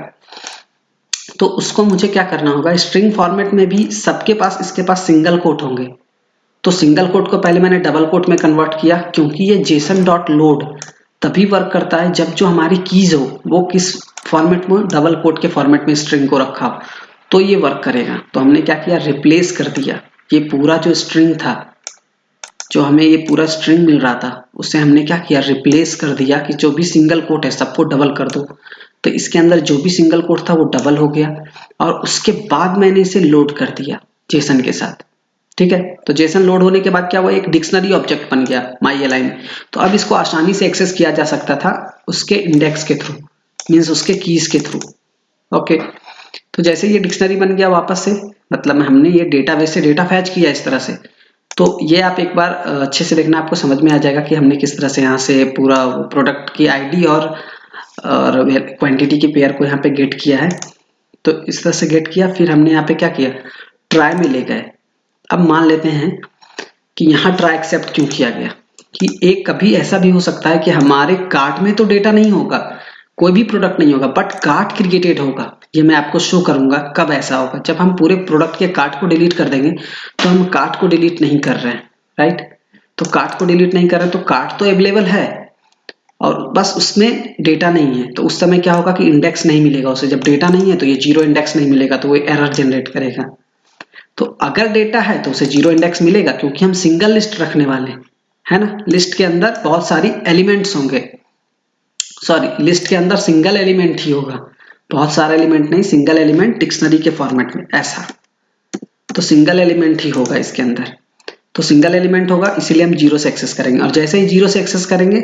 तो उसको मुझे क्या करना होगा, स्ट्रिंग फॉर्मेट में भी सबके पास इसके पास सिंगल कोट होंगे। तो सिंगल कोट को पहले मैंने डबल कोट में कन्वर्ट किया, क्योंकि ये जेसन डॉट लोड तभी वर्क करता है जब जो हमारी कीज हो वो किस फॉर्मेट में, डबल कोट के फॉर्मेट में स्ट्रिंग को रखा हो, तो ये वर्क करेगा। तो हमने क्या किया, रिप्लेस कर दिया ये पूरा जो स्ट्रिंग था, जो हमें ये पूरा स्ट्रिंग मिल रहा था, उसे हमने क्या किया, रिप्लेस कर दिया कि जो भी सिंगल कोट है सबको डबल कर दो। तो इसके अंदर जो भी सिंगल कोट था वो डबल हो गया, और उसके बाद मैंने इसे लोड कर दिया जेसन के साथ, ठीक है। तो जेसन लोड होने के बाद क्या हुआ, एक डिक्शनरी ऑब्जेक्ट बन गया MyLI में। तो अब इसको आसानी से एक्सेस किया जा सकता था उसके इंडेक्स के थ्रू, मीन्स उसके कीज के थ्रू, ओके। तो जैसे ये डिक्शनरी बन गया वापस से, मतलब हमने ये डेटाबेस से डेटा फैच किया इस तरह से। तो ये आप एक बार अच्छे से देखना, आपको समझ में आ जाएगा कि हमने किस तरह से यहाँ से पूरा प्रोडक्ट की ID और क्वांटिटी की पेयर को यहाँ पे गेट किया है। तो इस तरह से गेट किया, फिर हमने यहाँ पे क्या किया, ट्राई में ले गए। अब मान लेते हैं कि यहाँ ट्राई एक्सेप्ट क्यों किया गया, कि एक कभी ऐसा भी हो सकता है कि हमारे कार्ट में तो डेटा नहीं होगा, कोई भी प्रोडक्ट नहीं होगा, बट कार्ट क्रिएटेड होगा। ये मैं आपको शो करूंगा कब ऐसा होगा, जब हम पूरे प्रोडक्ट के कार्ट को डिलीट कर देंगे। तो हम कार्ट को डिलीट नहीं कर रहे हैं, राइट। तो कार्ट को डिलीट नहीं कर रहे, तो कार्ट तो अवेलेबल है और बस उसमें डेटा नहीं है। तो उस समय क्या होगा कि इंडेक्स नहीं मिलेगा उसे, जब डेटा नहीं है तो ये 0 इंडेक्स नहीं मिलेगा, तो वो एरर जनरेट करेगा। तो अगर डेटा है तो उसे 0 इंडेक्स मिलेगा, क्योंकि हम सिंगल लिस्ट रखने वाले हैं, है ना। लिस्ट के अंदर बहुत सारी एलिमेंट्स होंगे, सॉरी लिस्ट के अंदर सिंगल एलिमेंट ही होगा, बहुत सारा एलिमेंट नहीं, सिंगल एलिमेंट डिक्शनरी के फॉर्मेट में ऐसा। तो सिंगल एलिमेंट ही होगा इसके अंदर, तो सिंगल एलिमेंट होगा, इसीलिए हम 0 से एक्सेस करेंगे। और जैसे ही 0 से एक्सेस करेंगे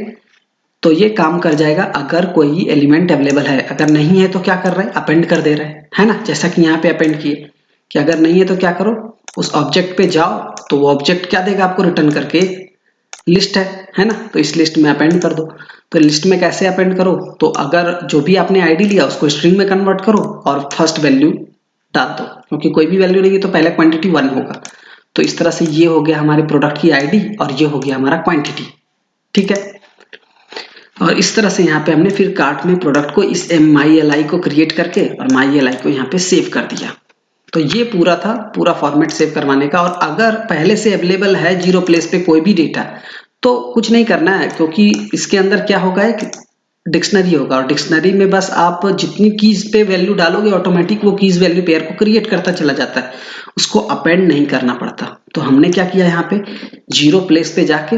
तो ये काम कर जाएगा अगर कोई एलिमेंट अवेलेबल है। अगर नहीं है तो क्या कर रहे हैं, अपेंड कर दे रहे हैं, है ना। जैसा कि यहाँ पे अपेंड किए कि अगर नहीं है तो क्या करो, उस ऑब्जेक्ट पे जाओ, तो वो ऑब्जेक्ट क्या देगा आपको रिटर्न करके, लिस्ट है ना। तो इस लिस्ट में अपेंड कर दो। तो लिस्ट में कैसे अपेंड करो, तो अगर जो भी आपने ID लिया उसको स्ट्रिंग में कन्वर्ट करो और फर्स्ट वैल्यू डाल दो, क्योंकि कोई भी वैल्यू नहीं है तो पहले क्वांटिटी 1 होगा। तो इस तरह से ये हो गया हमारे प्रोडक्ट की ID और ये हो गया हमारा क्वांटिटी, ठीक है। और इस तरह से यहाँ पे हमने फिर कार्ट में प्रोडक्ट को इस MyLI को क्रिएट करके और MyLI को यहाँ पे सेव कर दिया। तो ये पूरा था, पूरा फॉर्मेट सेव करवाने का। और अगर पहले से अवेलेबल है 0 प्लेस पे कोई भी डेटा, तो कुछ नहीं करना है, क्योंकि इसके अंदर क्या होगा, एक डिक्शनरी होगा, और डिक्शनरी में बस आप जितनी कीज पे वैल्यू डालोगे ऑटोमेटिक वो कीज वैल्यू पेयर को क्रिएट करता चला जाता है, उसको अपेंड नहीं करना पड़ता। तो हमने क्या किया यहाँ पे, जीरो प्लेस पे जाके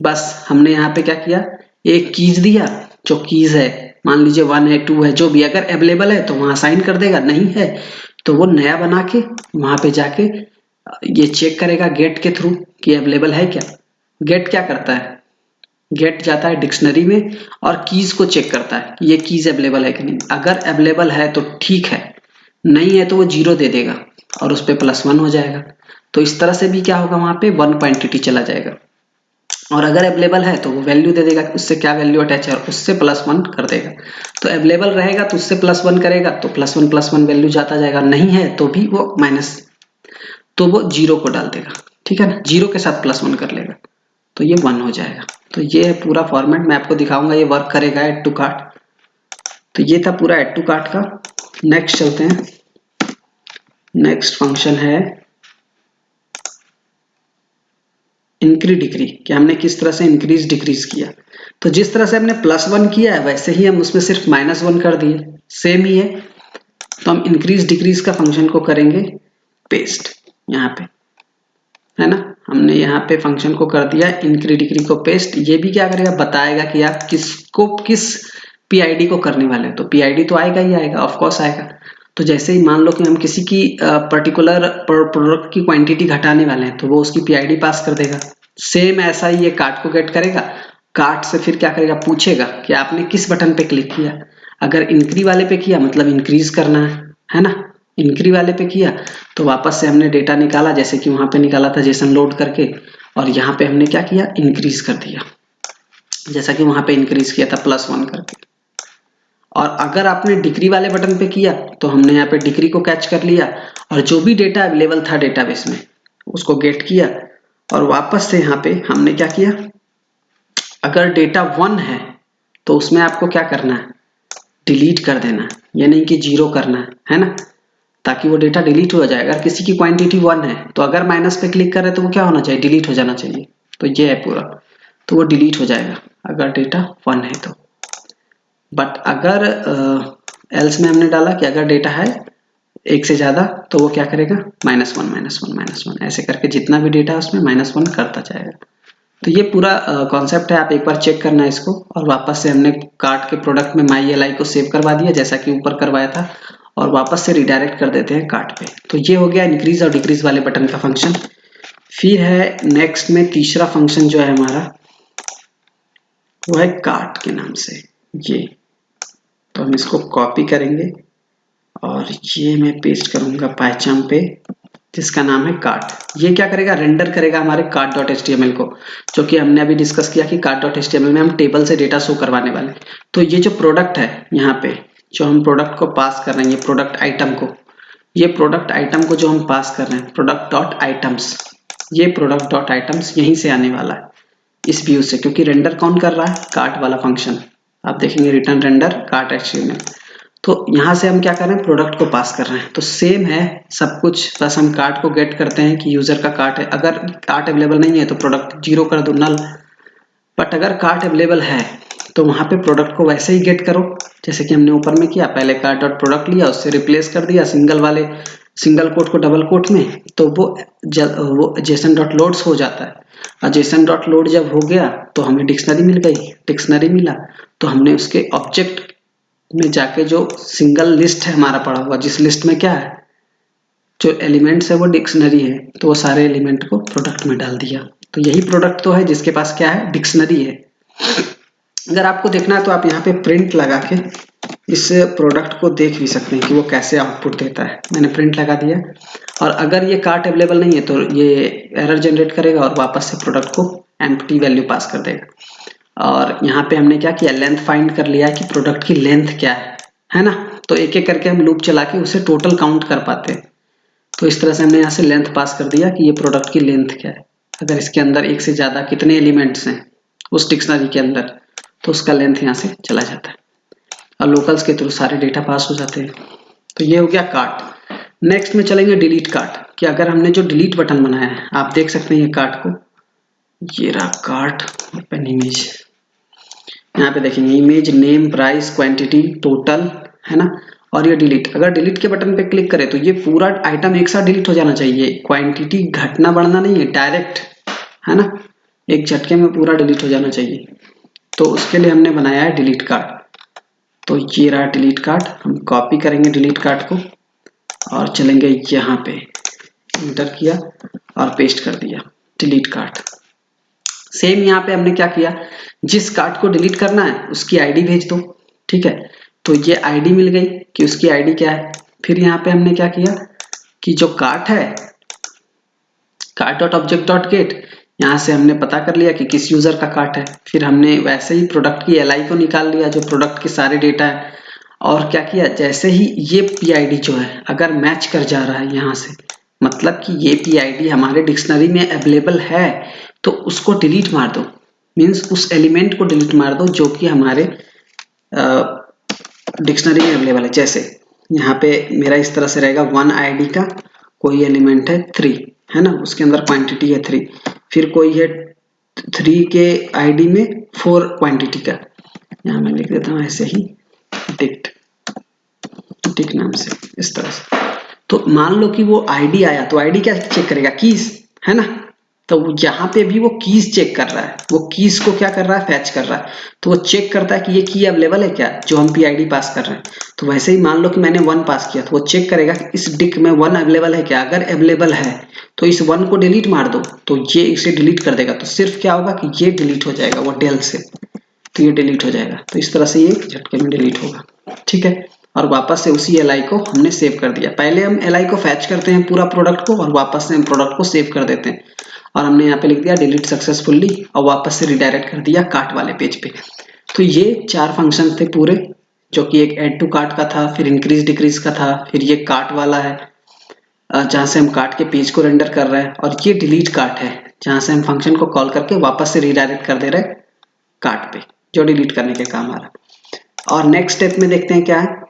बस हमने यहाँ पे क्या किया, एक कीज दिया, जो कीज है मान लीजिए 1 है 2 है जो भी, अगर अवेलेबल है तो वहां असाइन कर देगा, नहीं है तो वो नया बना के वहां पे जाके ये चेक करेगा गेट के थ्रू कि अवेलेबल है क्या। गेट क्या करता है, गेट जाता है डिक्शनरी में और कीज को चेक करता है कि ये कीज अवेलेबल है कि नहीं, अगर अवेलेबल है तो ठीक है, नहीं है तो वो जीरो दे देगा और उस पर +1 हो जाएगा। तो इस तरह से भी क्या होगा, वहां पे 1 क्वांटिटी चला जाएगा, और अगर अवेलेबल है तो वो वैल्यू दे देगा, उससे क्या वैल्यू अटैच है, उससे +1 कर देगा। तो अवेलेबल रहेगा तो उससे +1 करेगा तो +1 वैल्यू जाता जाएगा, नहीं है तो भी वो माइनस, तो वो जीरो को डाल देगा, ठीक है ना, जीरो के साथ +1 कर लेगा तो ये 1 हो जाएगा। तो ये है पूरा फॉर्मेट, मैं आपको दिखाऊंगा ये वर्क करेगा ऐड टू कार्ट। तो ये था पूरा ऐड टू कार्ट का। नेक्स्ट चलते हैं, नेक्स्ट फंक्शन है इंक्री डिक्री, कि हमने किस तरह से इंक्रीज डिक्रीज किया। तो जिस तरह से हमने +1 किया है वैसे ही हम उसमें सिर्फ -1 कर दिए, सेम ही है। तो हम इंक्रीज डिक्रीज का फंक्शन को करेंगे पेस्ट यहाँ पे, है ना, हमने यहाँ पे फंक्शन को कर दिया इंक्री डिक्री को पेस्ट। ये भी क्या करेगा, बताएगा कि आप किसको किस पीआईडी को करने वाले हैं। तो पीआईडी तो आएगा ही आएगा, ऑफ कोर्स आएगा। तो जैसे ही मान लो कि हम किसी की पर्टिकुलर प्रोडक्ट की क्वांटिटी घटाने वाले हैं तो वो उसकी पीआईडी पास कर देगा। सेम ऐसा ही ये कार्ट को गेट करेगा, कार्ट से फिर क्या करेगा, पूछेगा कि आपने किस बटन पे क्लिक किया। अगर इंक्री वाले पे किया मतलब इंक्रीज करना है ना, इंक्री वाले पे किया तो वापस से हमने डेटा निकाला, जैसे कि वहां पे निकाला था जेसन लोड करके, और यहाँ पे हमने क्या किया, इंक्रीज कर दिया, जैसा कि वहां पे इंक्रीज किया था +1 करके। और अगर आपने डिक्री वाले बटन पे किया तो हमने यहाँ पे डिक्री को कैच कर लिया, और जो भी डेटा अवेलेबल था डेटाबेस में उसको गेट किया, और वापस से यहाँ पे हमने क्या किया, अगर डेटा 1 है तो उसमें आपको क्या करना है, डिलीट कर देना है, ये नहीं कि 0 करना है ना, ताकि वो डेटा डिलीट हो जाए। अगर किसी की क्वांटिटी 1 है तो अगर माइनस पे क्लिक करे तो वो क्या होना चाहिए, डिलीट हो जाना चाहिए। तो ये है पूरा, तो वो डिलीट हो जाएगा अगर डेटा 1 है तो। बट अगर एल्स में हमने डाला कि अगर डेटा है 1 से ज्यादा तो वो क्या करेगा, -1 ऐसे करके जितना भी डेटा है उसमें -1 करता जाएगा। तो ये पूरा कॉन्सेप्ट है, आप एक बार चेक करना इसको। और वापस से हमने कार्ट के प्रोडक्ट में MyLI को सेव करवा दिया जैसा कि ऊपर करवाया था, और वापस से रिडायरेक्ट कर देते हैं कार्ट पे। तो ये हो गया इंक्रीज और डिक्रीज वाले बटन का फंक्शन। फिर है नेक्स्ट में तीसरा फंक्शन जो है हमारा, वो है कार्ट के नाम से ये। तो हम इसको कॉपी करेंगे और ये मैं पेस्ट करूंगा पाइचाम पे, जिसका नाम है कार्ट। ये क्या करेगा, रेंडर करेगा हमारे कार्ट.html को, जो कि हमने अभी डिस्कस किया कि कार्ट.html में हम टेबल से डेटा शो करवाने वाले। तो ये जो प्रोडक्ट है यहाँ पे, जो हम प्रोडक्ट को पास कर रहे हैं, ये प्रोडक्ट आइटम को, ये प्रोडक्ट आइटम को जो हम पास कर रहे हैं प्रोडक्ट.आइटम्स, ये प्रोडक्ट.आइटम्स यहीं से आने वाला है इस व्यू से, क्योंकि रेंडर कौन कर रहा है, कार्ट वाला फंक्शन। आप देखेंगे रिटर्न रेंडर कार्ट.html। तो यहाँ से हम क्या कर रहे हैं, प्रोडक्ट को पास कर रहे हैं। तो सेम है सब कुछ, बस हम कार्ट को गेट करते हैं कि यूजर का कार्ट है। अगर कार्ट अवेलेबल नहीं है तो प्रोडक्ट 0 कर दो, नल। बट अगर कार्ट अवेलेबल है तो वहां पे प्रोडक्ट को वैसे ही गेट करो जैसे कि हमने ऊपर में किया। पहले कार्ट डॉट प्रोडक्ट लिया, उससे रिप्लेस कर दिया सिंगल कोट को डबल कोट में, तो वो जेसन डॉट लोड्स हो जाता है। और जेसन डॉट लोड जब हो गया तो हमें डिक्शनरी मिल गई, डिक्शनरी मिला तो हमने उसके ऑब्जेक्ट में जाके जो सिंगल लिस्ट है हमारा पड़ा हुआ, जिस लिस्ट में क्या है, जो एलिमेंट्स है वो डिक्शनरी है, तो वो सारे एलिमेंट को प्रोडक्ट में डाल दिया। तो यही प्रोडक्ट तो है जिसके पास क्या है, डिक्शनरी है। अगर आपको देखना है तो आप यहाँ पे प्रिंट लगा के इस प्रोडक्ट को देख भी सकते हैं कि वो कैसे आउटपुट देता है। मैंने प्रिंट लगा दिया, और अगर ये कार्ट अवेलेबल नहीं है तो ये एरर जनरेट करेगा और वापस से प्रोडक्ट को एम्प्टी वैल्यू पास कर देगा। और यहाँ पे हमने क्या किया, लेंथ फाइंड कर लिया कि प्रोडक्ट की लेंथ क्या है ना। तो एक एक करके हम लूप चला के उसे टोटल काउंट कर पाते हैं। तो इस तरह से हमने यहाँ से लेंथ पास कर दिया कि ये प्रोडक्ट की लेंथ क्या है। अगर इसके अंदर 1 से ज्यादा कितने एलिमेंट्स हैं उस डिक्शनरी के अंदर, तो उसका लेंथ यहाँ से चला जाता है, और लोकल्स के थ्रू सारे डेटा पास हो जाते हैं। तो ये हो गया कार्ट। नेक्स्ट में चलेंगे डिलीट कार्ट, कि अगर हमने जो डिलीट बटन बनाया है, आप देख सकते हैं ये कार्ट को, ये रहा कार्ट ओपन इमेज। यहाँ पे देखेंगे image, name, price, quantity, total, है ना। और ये डिलीट, अगर डिलीट के बटन पे क्लिक करें तो ये पूरा आइटम एक साथ डिलीट हो जाना चाहिए, क्वांटिटी घटना बढ़ना नहीं है, डायरेक्ट, है ना, एक झटके में पूरा डिलीट हो जाना चाहिए। तो उसके लिए हमने बनाया है डिलीट कार्ड। तो ये रहा डिलीट कार्ड, हम कॉपी करेंगे डिलीट कार्ड को और चलेंगे यहाँ पे, इंटर किया और पेस्ट कर दिया डिलीट कार्ड। सेम यहाँ पे हमने क्या किया, जिस कार्ड को डिलीट करना है उसकी आईडी भेज दो, ठीक है। तो ये आईडी मिल गई कि उसकी आईडी क्या है। फिर यहाँ पे हमने क्या किया कि जो कार्ट है, cart dot object dot gate, यहाँ से हमने पता कर लिया कि किस यूजर का कार्ट है। फिर हमने वैसे ही प्रोडक्ट की एलआई को निकाल लिया जो प्रोडक्ट के सारे डेटा है। और क्या किया, जैसे ही ये पीआईडी जो है अगर मैच कर जा रहा है यहाँ से, मतलब कि ये पीआईडी हमारे डिक्शनरी में अवेलेबल है, तो उसको डिलीट मार दो, मीन्स उस एलिमेंट को डिलीट मार दो जो कि हमारे डिक्शनरी में अवेलेबल है। जैसे यहाँ पे मेरा इस तरह से रहेगा, वन आईडी का कोई एलिमेंट है 3, है ना, उसके अंदर क्वांटिटी है 3। फिर कोई है 3 के आईडी में 4 क्वांटिटी का, यहाँ मैं लिख देता हूँ ऐसे ही डिक्ट, डिक्ट नाम से, इस तरह से। तो मान लो कि वो आईडी आया तो आईडी क्या चेक करेगा, कीज, है ना। तो यहाँ पे भी वो कीज चेक कर रहा है, वो कीज को क्या कर रहा है, फैच कर रहा है। तो वो चेक करता है कि ये की अवेलेबल है क्या, जो हम पीआईडी पास कर रहे हैं। तो वैसे ही मान लो कि मैंने 1 पास किया, तो वो चेक करेगा कि इस डिक में 1 अवेलेबल है क्या। अगर अवेलेबल है तो इस 1 को डिलीट मार दो, तो ये इसे डिलीट कर देगा। तो सिर्फ क्या होगा कि ये डिलीट हो जाएगा वो डेल से, तो ये डिलीट हो जाएगा। तो इस तरह से ये झटके में डिलीट होगा, ठीक है। और वापस से उसी एलआई को हमने सेव कर दिया। पहले हम एलआई को फैच करते हैं पूरा प्रोडक्ट को और वापस से हम प्रोडक्ट को सेव कर देते हैं। और हमने यहाँ पे लिख दिया डिलीट सक्सेसफुली और वापस से रिडायरेक्ट कर दिया कार्ट वाले पेज पे। तो ये 4 फंक्शन थे पूरे, जो कि एक ऐड टू कार्ट का था, फिर इंक्रीज डिक्रीज का था, फिर ये कार्ट वाला है जहाँ से हम कार्ट के पेज को रेंडर कर रहे हैं, और ये डिलीट कार्ट है जहाँ से हम फंक्शन को कॉल करके वापस से रिडायरेक्ट कर दे रहे हैं कार्ट पे, जो डिलीट करने के काम आ रहा है। और नेक्स्ट स्टेप में देखते हैं क्या है।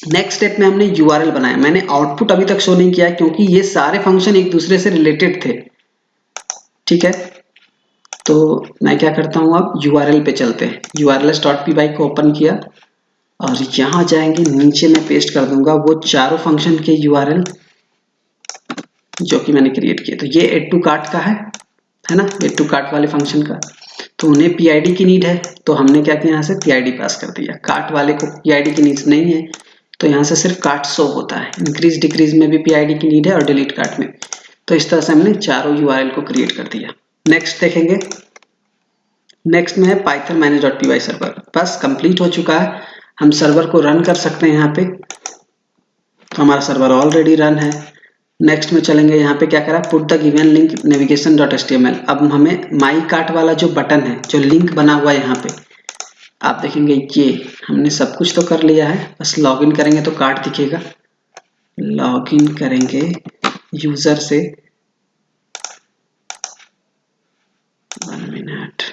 नेक्स्ट स्टेप में हमने यूआरएल बनाया। मैंने आउटपुट अभी तक शो नहीं किया क्योंकि ये सारे फंक्शन एक दूसरे से रिलेटेड थे, ठीक है। तो मैं क्या करता हूँ, अब यूआरएल पे चलते हैं। urls.py को ओपन किया और यहाँ जाएंगे, नीचे मैं पेस्ट कर दूंगा वो चारों फंक्शन के यूआरएल जो कि मैंने क्रिएट किए। तो ये एड टू कार्ट का है ना, एड टू कार्ट वाले फंक्शन का। तो उन्हें पीआईडी की नीड है, तो हमने क्या किया, यहाँ से पीआईडी पास कर दिया। कार्ट वाले को पीआईडी की नीड नहीं है, तो यहाँ से सिर्फ कार्ट शो होता है। इंक्रीज डिक्रीज में भी पीआईडी की नीड है और डिलीट कार्ट में। तो इस तरह से हमने चारों यूआरएल को क्रिएट कर दिया। नेक्स्ट देखेंगे, नेक्स्ट में है पाइथन manage.py सर्वर। बस कंप्लीट हो चुका है, हम सर्वर को रन कर सकते हैं यहाँ पे। तो हमारा सर्वर ऑलरेडी रन है। नेक्स्ट में चलेंगे, यहाँ पे क्या करा, put the given link navigation.html। अब हमें माई कार्ट वाला जो बटन है, जो लिंक बना हुआ है यहाँ पे, आप देखेंगे ये हमने सब कुछ तो कर लिया है। बस लॉगिन करेंगे तो कार्ट दिखेगा। लॉगिन करेंगे यूजर से, 1 मिनट,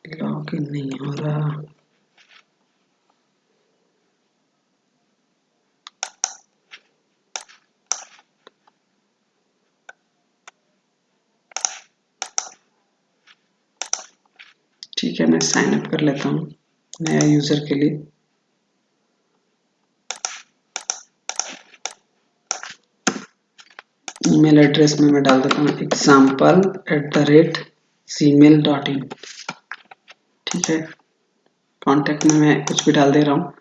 लॉगिन नहीं हो रहा। ठीक है, मैं साइन अप कर लेता हूँ नया यूजर के लिए। ईमेल एड्रेस में मैं डाल देता हूँ example@gmail.in, ठीक है। कॉन्टैक्ट में मैं कुछ भी डाल दे रहा हूँ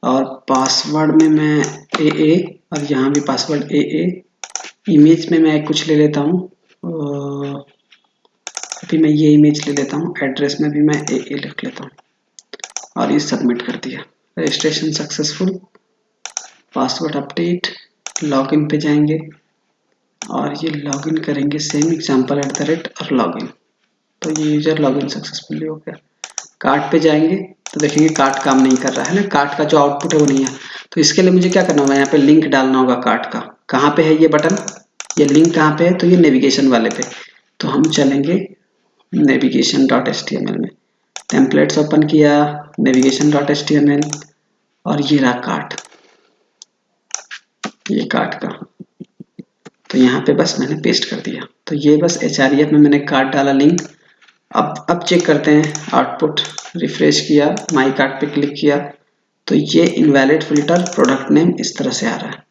और पासवर्ड में मैं AA, और यहाँ भी पासवर्ड AA। इमेज में मैं कुछ ले लेता हूँ, अभी मैं ये इमेज ले लेता हूँ। एड्रेस में भी मैं AA लिख लेता हूँ और ये सबमिट कर दिया। Registration successful, password update, login पे जाएंगे और ये लॉगिन करेंगे सेम example@ और लॉगिन। तो ये यूजर लॉगिन सक्सेसफुली हो गया। कार्ट पे जाएंगे तो देखेंगे कार्ट काम नहीं कर रहा है ना, कार्ट का जो आउटपुट है वो नहीं है। तो इसके लिए मुझे क्या करना होगा, यहाँ पे लिंक डालना होगा कार्ट का। कहाँ पे है ये बटन, ये लिंक कहाँ पे है, तो ये नेविगेशन वाले पे। तो हम चलेंगे navigation.html में, टेम्पलेट्स ओपन किया, navigation.html, और ये रहा कार्ट, ये कार्ट का। तो यहाँ पे बस मैंने पेस्ट कर दिया। तो ये बस HREF में मैंने कार्ट डाला लिंक। अब चेक करते हैं आउटपुट। रिफ्रेश किया, माई कार्ट पे क्लिक किया तो ये इनवैलिड फिल्टर प्रोडक्ट नेम इस तरह से आ रहा है।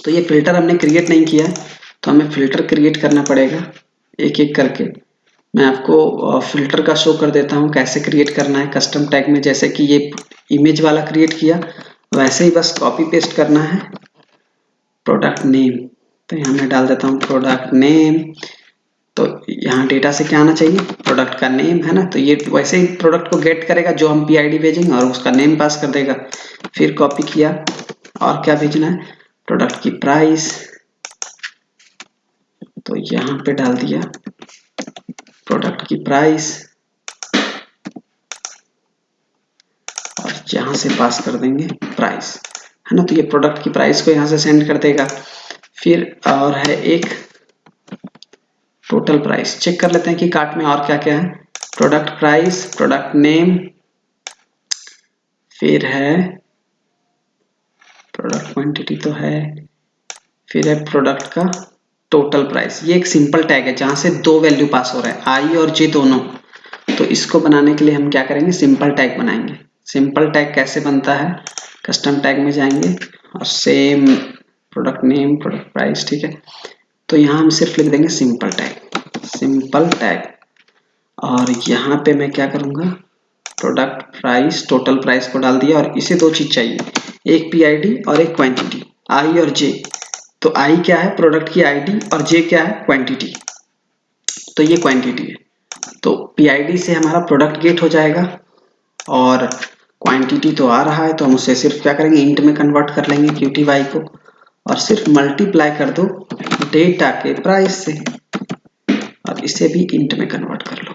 तो ये फिल्टर हमने क्रिएट नहीं किया है, तो हमें फिल्टर क्रिएट करना पड़ेगा एक एक करके। मैं आपको फिल्टर का शो कर देता हूँ कैसे क्रिएट करना है कस्टम टैग में। जैसे कि ये इमेज वाला क्रिएट किया वैसे ही बस कॉपी पेस्ट करना है प्रोडक्ट नेम। तो यहाँ मैं डाल देता हूँ प्रोडक्ट नेम। तो यहाँ डेटा से क्या आना चाहिए, प्रोडक्ट का नेम है ना। तो ये वैसे ही प्रोडक्ट को गेट करेगा जो हम PID भेजेंगे और उसका नेम पास कर देगा। फिर कॉपी किया और क्या भेजना है, प्रोडक्ट की प्राइस। तो यहाँ पे डाल दिया प्रोडक्ट की प्राइस और यहाँ से पास कर देंगे प्राइस, है ना। तो ये प्रोडक्ट की प्राइस को यहाँ से सेंड कर देगा। फिर और है एक टोटल प्राइस। चेक कर लेते हैं कि कार्ट में और क्या क्या है। प्रोडक्ट प्राइस, प्रोडक्ट नेम, फिर है प्रोडक्ट क्वांटिटी तो है, फिर है प्रोडक्ट का टोटल प्राइस। ये एक सिंपल टैग है जहां से दो वैल्यू पास हो रहा है, आई और जे दोनों। तो इसको बनाने के लिए हम क्या करेंगे, सिंपल टैग बनाएंगे। सिंपल टैग कैसे बनता है, कस्टम टैग में जाएंगे और same product name, product price, ठीक है। तो यहाँ हम सिर्फ लिख देंगे सिंपल टैग, सिंपल टैग। और यहाँ पे मैं क्या करूँगा, प्रोडक्ट प्राइस, टोटल प्राइस को डाल दिया और इसे दो चीज चाहिए, एक PID और एक क्वांटिटी, आई और जे। तो आई क्या है, प्रोडक्ट की ID, और जे क्या है, क्वांटिटी। तो ये क्वांटिटी है। तो PID से हमारा प्रोडक्ट गेट हो जाएगा और क्वांटिटी तो आ रहा है तो हम उसे सिर्फ क्या करेंगे, इंट में कन्वर्ट कर लेंगे QTY को और सिर्फ मल्टीप्लाई कर दो डेटा के प्राइस से और इसे भी इंट में कन्वर्ट कर लो।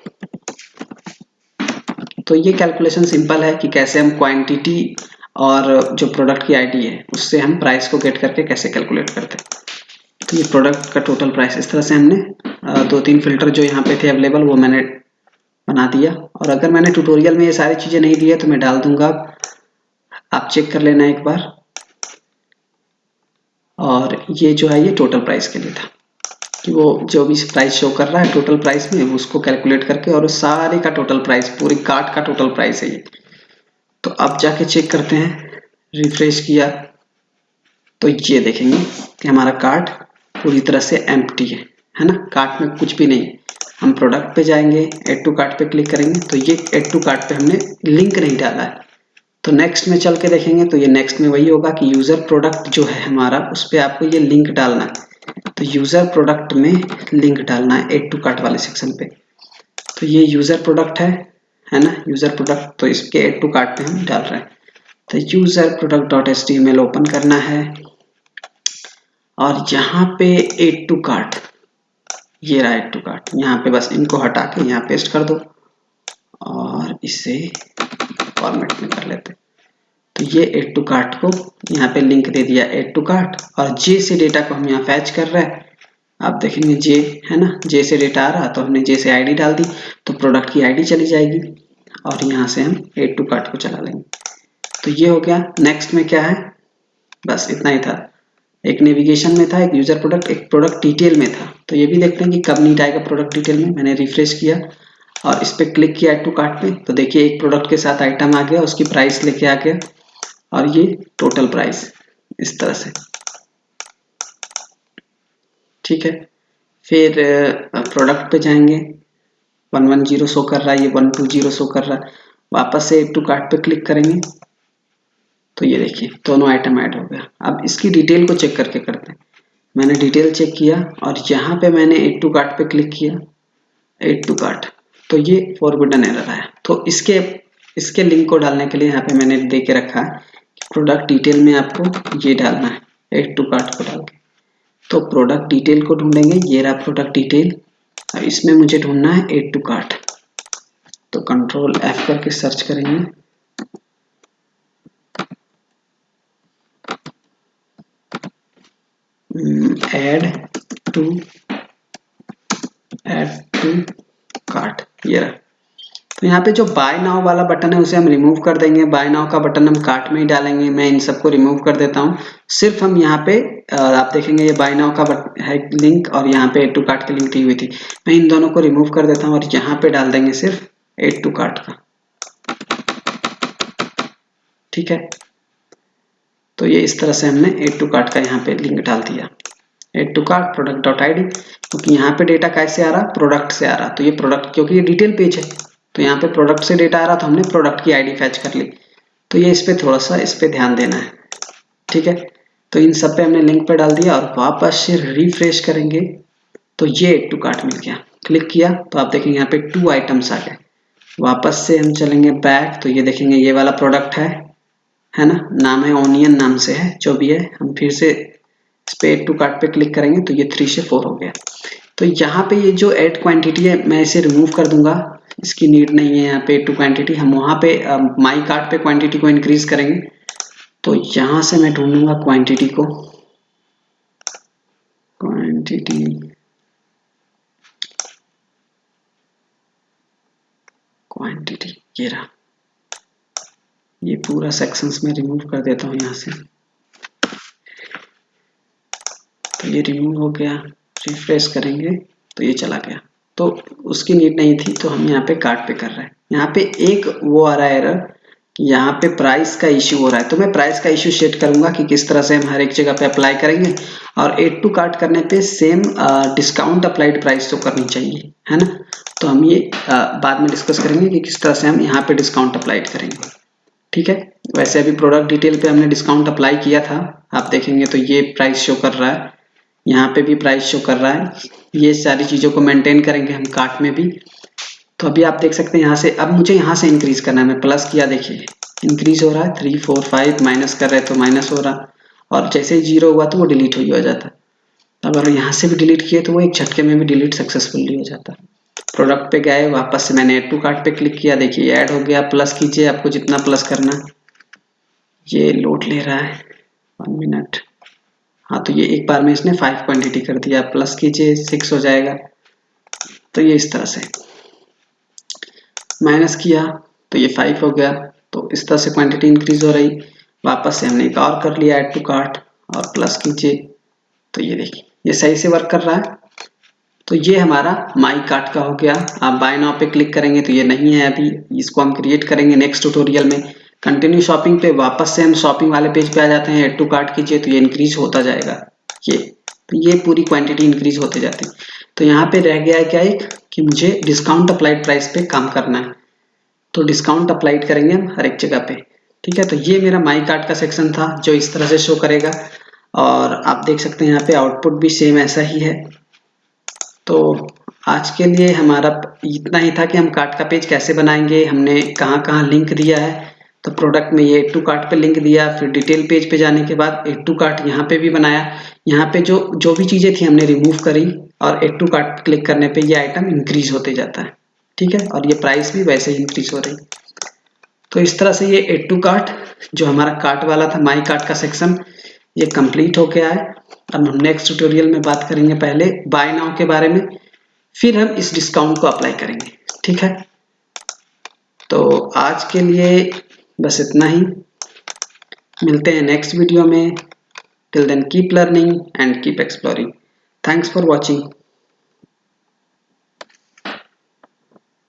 तो ये कैलकुलेशन सिंपल है कि कैसे हम क्वांटिटी और जो प्रोडक्ट की ID है उससे हम प्राइस को गेट करके कैसे कैलकुलेट करते हैं। तो ये प्रोडक्ट का टोटल प्राइस, इस तरह से हमने दो तीन फिल्टर जो यहाँ पे थे अवेलेबल वो मैंने बना दिया। और अगर मैंने ट्यूटोरियल में ये सारी चीजें नहीं दी है तो मैं डाल दूंगा, आप चेक कर लेना एक बार। और ये जो है ये टोटल प्राइस के लिए था कि वो जो भी प्राइस शो कर रहा है टोटल प्राइस में उसको कैलकुलेट करके, और उस सारे का टोटल प्राइस, पूरी कार्ट का टोटल प्राइस है ये। तो अब जाके चेक करते हैं, रिफ्रेश किया तो ये देखेंगे कि हमारा कार्ट पूरी तरह से एम्प्टी है ना, कार्ट में कुछ भी नहीं। हम प्रोडक्ट पे जाएंगे, ऐड टू कार्ट पे क्लिक करेंगे तो ये ऐड टू कार्ट पे हमने लिंक नहीं डाला है। तो नेक्स्ट में चल के देखेंगे तो ये नेक्स्ट में वही होगा कि यूजर प्रोडक्ट जो है हमारा उस पर आपको ये लिंक डालना है। तो यूजर प्रोडक्ट में लिंक डालना है ऐड टू कार्ट वाले सेक्शन पे। तो ये यूजर प्रोडक्ट है ना, यूजर प्रोडक्ट, तो इसके ऐड टू कार्ट पे हम डाल रहे हैं। तो user product dot HTML open करना है और यहाँ पे ऐड टू कार्ट, ये रहा ऐड टू कार्ट। यहाँ पे बस इनको हटा के यहाँ पेस्ट कर दो और इसे फॉर्मेट में कर लेते हैं। तो ये ऐड टू कार्ट को यहाँ पे लिंक दे दिया ऐड टू कार्ट, और जे से डेटा को हम यहाँ फैच कर रहे हैं। आप देखेंगे जे है ना, जे से डेटा आ रहा तो हमने जे से ID डाल दी तो प्रोडक्ट की ID चली जाएगी और यहाँ से हम ऐड टू कार्ट को चला लेंगे। तो ये हो गया। नेक्स्ट में क्या है, बस इतना ही था। एक नेविगेशन में था, एक यूजर प्रोडक्ट, एक प्रोडक्ट डिटेल में था। तो ये भी देखते हैं कि कब नीड आएगा प्रोडक्ट डिटेल में। मैंने रिफ्रेश किया और इस पर क्लिक किया ऐड टू कार्ट पे, तो देखिए एक प्रोडक्ट के साथ आइटम आ गया, उसकी प्राइस लेके आ गया और ये टोटल प्राइस इस तरह से, ठीक है। फिर प्रोडक्ट पे जाएंगे, 110 शो कर रहा है, ये 120 शो कर रहा है। वापस से ऐड टू कार्ट पे क्लिक करेंगे तो ये देखिए दोनों आइटम ऐड हो गया। अब इसकी डिटेल को चेक करके करते हैं। मैंने डिटेल चेक किया और यहाँ पे मैंने ऐड टू कार्ट पे क्लिक किया, ऐड टू कार्ट, तो ये फॉरबिडन एरर आया। तो इसके लिंक को डालने के लिए यहाँ पे मैंने दे के रखा है कि प्रोडक्ट डिटेल में आपको ये डालना है, ऐड टू कार्ट को डाल के। तो प्रोडक्ट डिटेल को ढूंढेंगे, ये रहा प्रोडक्ट डिटेल, और इसमें मुझे ढूंढना है ऐड टू कार्ट। तो कंट्रोल F करके सर्च करेंगे, ऐड टू कार्ट, ये रहा। तो यहाँ पे जो बाय नाउ वाला बटन है उसे हम रिमूव कर देंगे। बाय नाउ का बटन हम कार्ट में ही डालेंगे। मैं इन सबको रिमूव कर देता हूँ। सिर्फ हम यहाँ पे आप देखेंगे ये बाय नाउ का है लिंक और यहाँ पे एड टू कार्ट की लिंक दी हुई थी। मैं इन दोनों को रिमूव कर देता हूँ और यहाँ पे डाल देंगे सिर्फ एड टू कार्ट का। ठीक है, तो ये इस तरह से हमने एड टू कार्ट का यहाँ पे लिंक डाल दिया। Add to cart product dot I D, क्योंकि यहाँ पे डेटा कैसे आ रहा, प्रोडक्ट से आ रहा। तो ये प्रोडक्ट, क्योंकि ये डिटेल पेज है तो यहाँ पे प्रोडक्ट से डेटा आ रहा, तो हमने प्रोडक्ट की आईडी फैच कर ली। तो ये इस पे थोड़ा सा इस पे ध्यान देना है। ठीक है, तो इन सब पे हमने लिंक पे डाल दिया और वापस से रिफ्रेश करेंगे तो ये एड टू कार्ट मिल गया। क्लिक किया तो आप देखेंगे यहाँ पे 2 आइटम्स आ गए। वापस से हम चलेंगे बैक तो ये देखेंगे ये वाला प्रोडक्ट है ना, नाम है ओनियन नाम से है, जो भी है। हम फिर से इस पे एड टू कार्ट पे क्लिक करेंगे तो ये 3 से 4 हो गया। तो यहाँ पे ये जो ऐड क्वांटिटी है मैं इसे रिमूव कर दूंगा, इसकी नीड नहीं है यहाँ पे एड टू क्वांटिटी। हम वहाँ पे माई कार्ट पे क्वांटिटी को इंक्रीज करेंगे। तो यहाँ से मैं ढूंढूंगा क्वांटिटी को, क्वांटिटी ये रहा। ये पूरा सेक्शंस में रिमूव कर देता हूँ यहाँ से। तो ये रिमूव हो गया, रिफ्रेश करेंगे तो ये चला गया। तो उसकी नीड नहीं थी तो हम यहाँ पे कार्ट पे कर रहे हैं। यहाँ पे एक वो आ रहा है एरर कि यहाँ पे प्राइस का इश्यू हो रहा है। तो मैं प्राइस का इश्यू सेट करूंगा कि किस तरह से हम हर एक जगह पे अप्लाई करेंगे। और एड टू कार्ट करने पे सेम डिस्काउंट अप्लाइड प्राइस तो करनी चाहिए, है ना। तो हम ये बाद में डिस्कस करेंगे कि किस तरह से हम यहाँ पे डिस्काउंट अप्लाइड करेंगे। ठीक है, वैसे अभी प्रोडक्ट डिटेल पे हमने डिस्काउंट अप्लाई किया था। आप देखेंगे तो ये प्राइस शो कर रहा है, यहाँ पे भी प्राइस शो कर रहा है। ये सारी चीज़ों को मेंटेन करेंगे हम कार्ट में भी। तो अभी आप देख सकते हैं यहाँ से, अब मुझे यहाँ से इंक्रीज करना है। मैं प्लस किया, देखिए इंक्रीज हो रहा है 3 4 5, माइनस कर रहे हैं तो माइनस हो रहा, और जैसे ही 0 हुआ तो वो डिलीट हो जाता। अगर यहाँ से भी डिलीट किए तो वो एक झटके में भी डिलीट सक्सेसफुली हो जाता। प्रोडक्ट पे गए, वापस से मैंने ऐड टू कार्ट पे क्लिक किया, देखिए ऐड हो गया। प्लस कीजिए, आपको जितना प्लस करना। ये लोड ले रहा है 1 मिनट। हाँ, तो ये एक बार में इसने 5 क्वांटिटी कर दिया। प्लस कीजिए 6 हो जाएगा। तो ये इस तरह से माइनस किया तो ये 5 हो गया। तो इस तरह से क्वांटिटी इंक्रीज हो रही। वापस से हमने एक और कर लिया ऐड टू कार्ट और प्लस कीजिए तो ये देखिए ये सही से वर्क कर रहा है। तो ये हमारा माई कार्ट का हो गया। आप बाय नाउ पे क्लिक करेंगे तो ये नहीं है अभी, इसको हम क्रिएट करेंगे नेक्स्ट ट्यूटोरियल में। कंटिन्यू शॉपिंग पे वापस से हम शॉपिंग वाले पेज पे आ जाते हैं। ऐड टू कार्ट कीजिए तो ये इंक्रीज होता जाएगा। तो ये पूरी क्वांटिटी इंक्रीज होते जाती है। तो यहाँ पे रह गया है क्या एक कि मुझे डिस्काउंट अप्लाइड प्राइस पे काम करना है। तो डिस्काउंट अप्लाइड करेंगे हम हर एक जगह पे। ठीक है, तो ये मेरा माई कार्ट का सेक्शन था जो इस तरह से शो करेगा। और आप देख सकते हैं यहाँ पे आउटपुट भी सेम ऐसा ही है। तो आज के लिए हमारा इतना ही था कि हम कार्ट का पेज कैसे बनाएंगे, हमने कहाँ कहाँ लिंक दिया है। तो प्रोडक्ट में ये एड टू कार्ट पे लिंक दिया, फिर डिटेल पेज पे जाने के बाद एड टू कार्ट यहाँ पे भी बनाया। यहाँ पे जो भी चीज़ें थी हमने रिमूव करी और एड टू कार्ट क्लिक करने पे ये आइटम इंक्रीज होते जाता है। ठीक है, और ये प्राइस भी वैसे ही इंक्रीज हो रही। तो इस तरह से ये एड टू कार्ट जो हमारा कार्ट वाला था, माई कार्ट का सेक्शन, ये कंप्लीट हो गया है। अब हम नेक्स्ट ट्यूटोरियल में बात करेंगे पहले बाय नाउ के बारे में, फिर हम इस डिस्काउंट को अप्लाई करेंगे। ठीक है, तो आज के लिए बस इतना ही। मिलते हैं नेक्स्ट वीडियो में। Till then keep learning and keep exploring. Thanks for watching.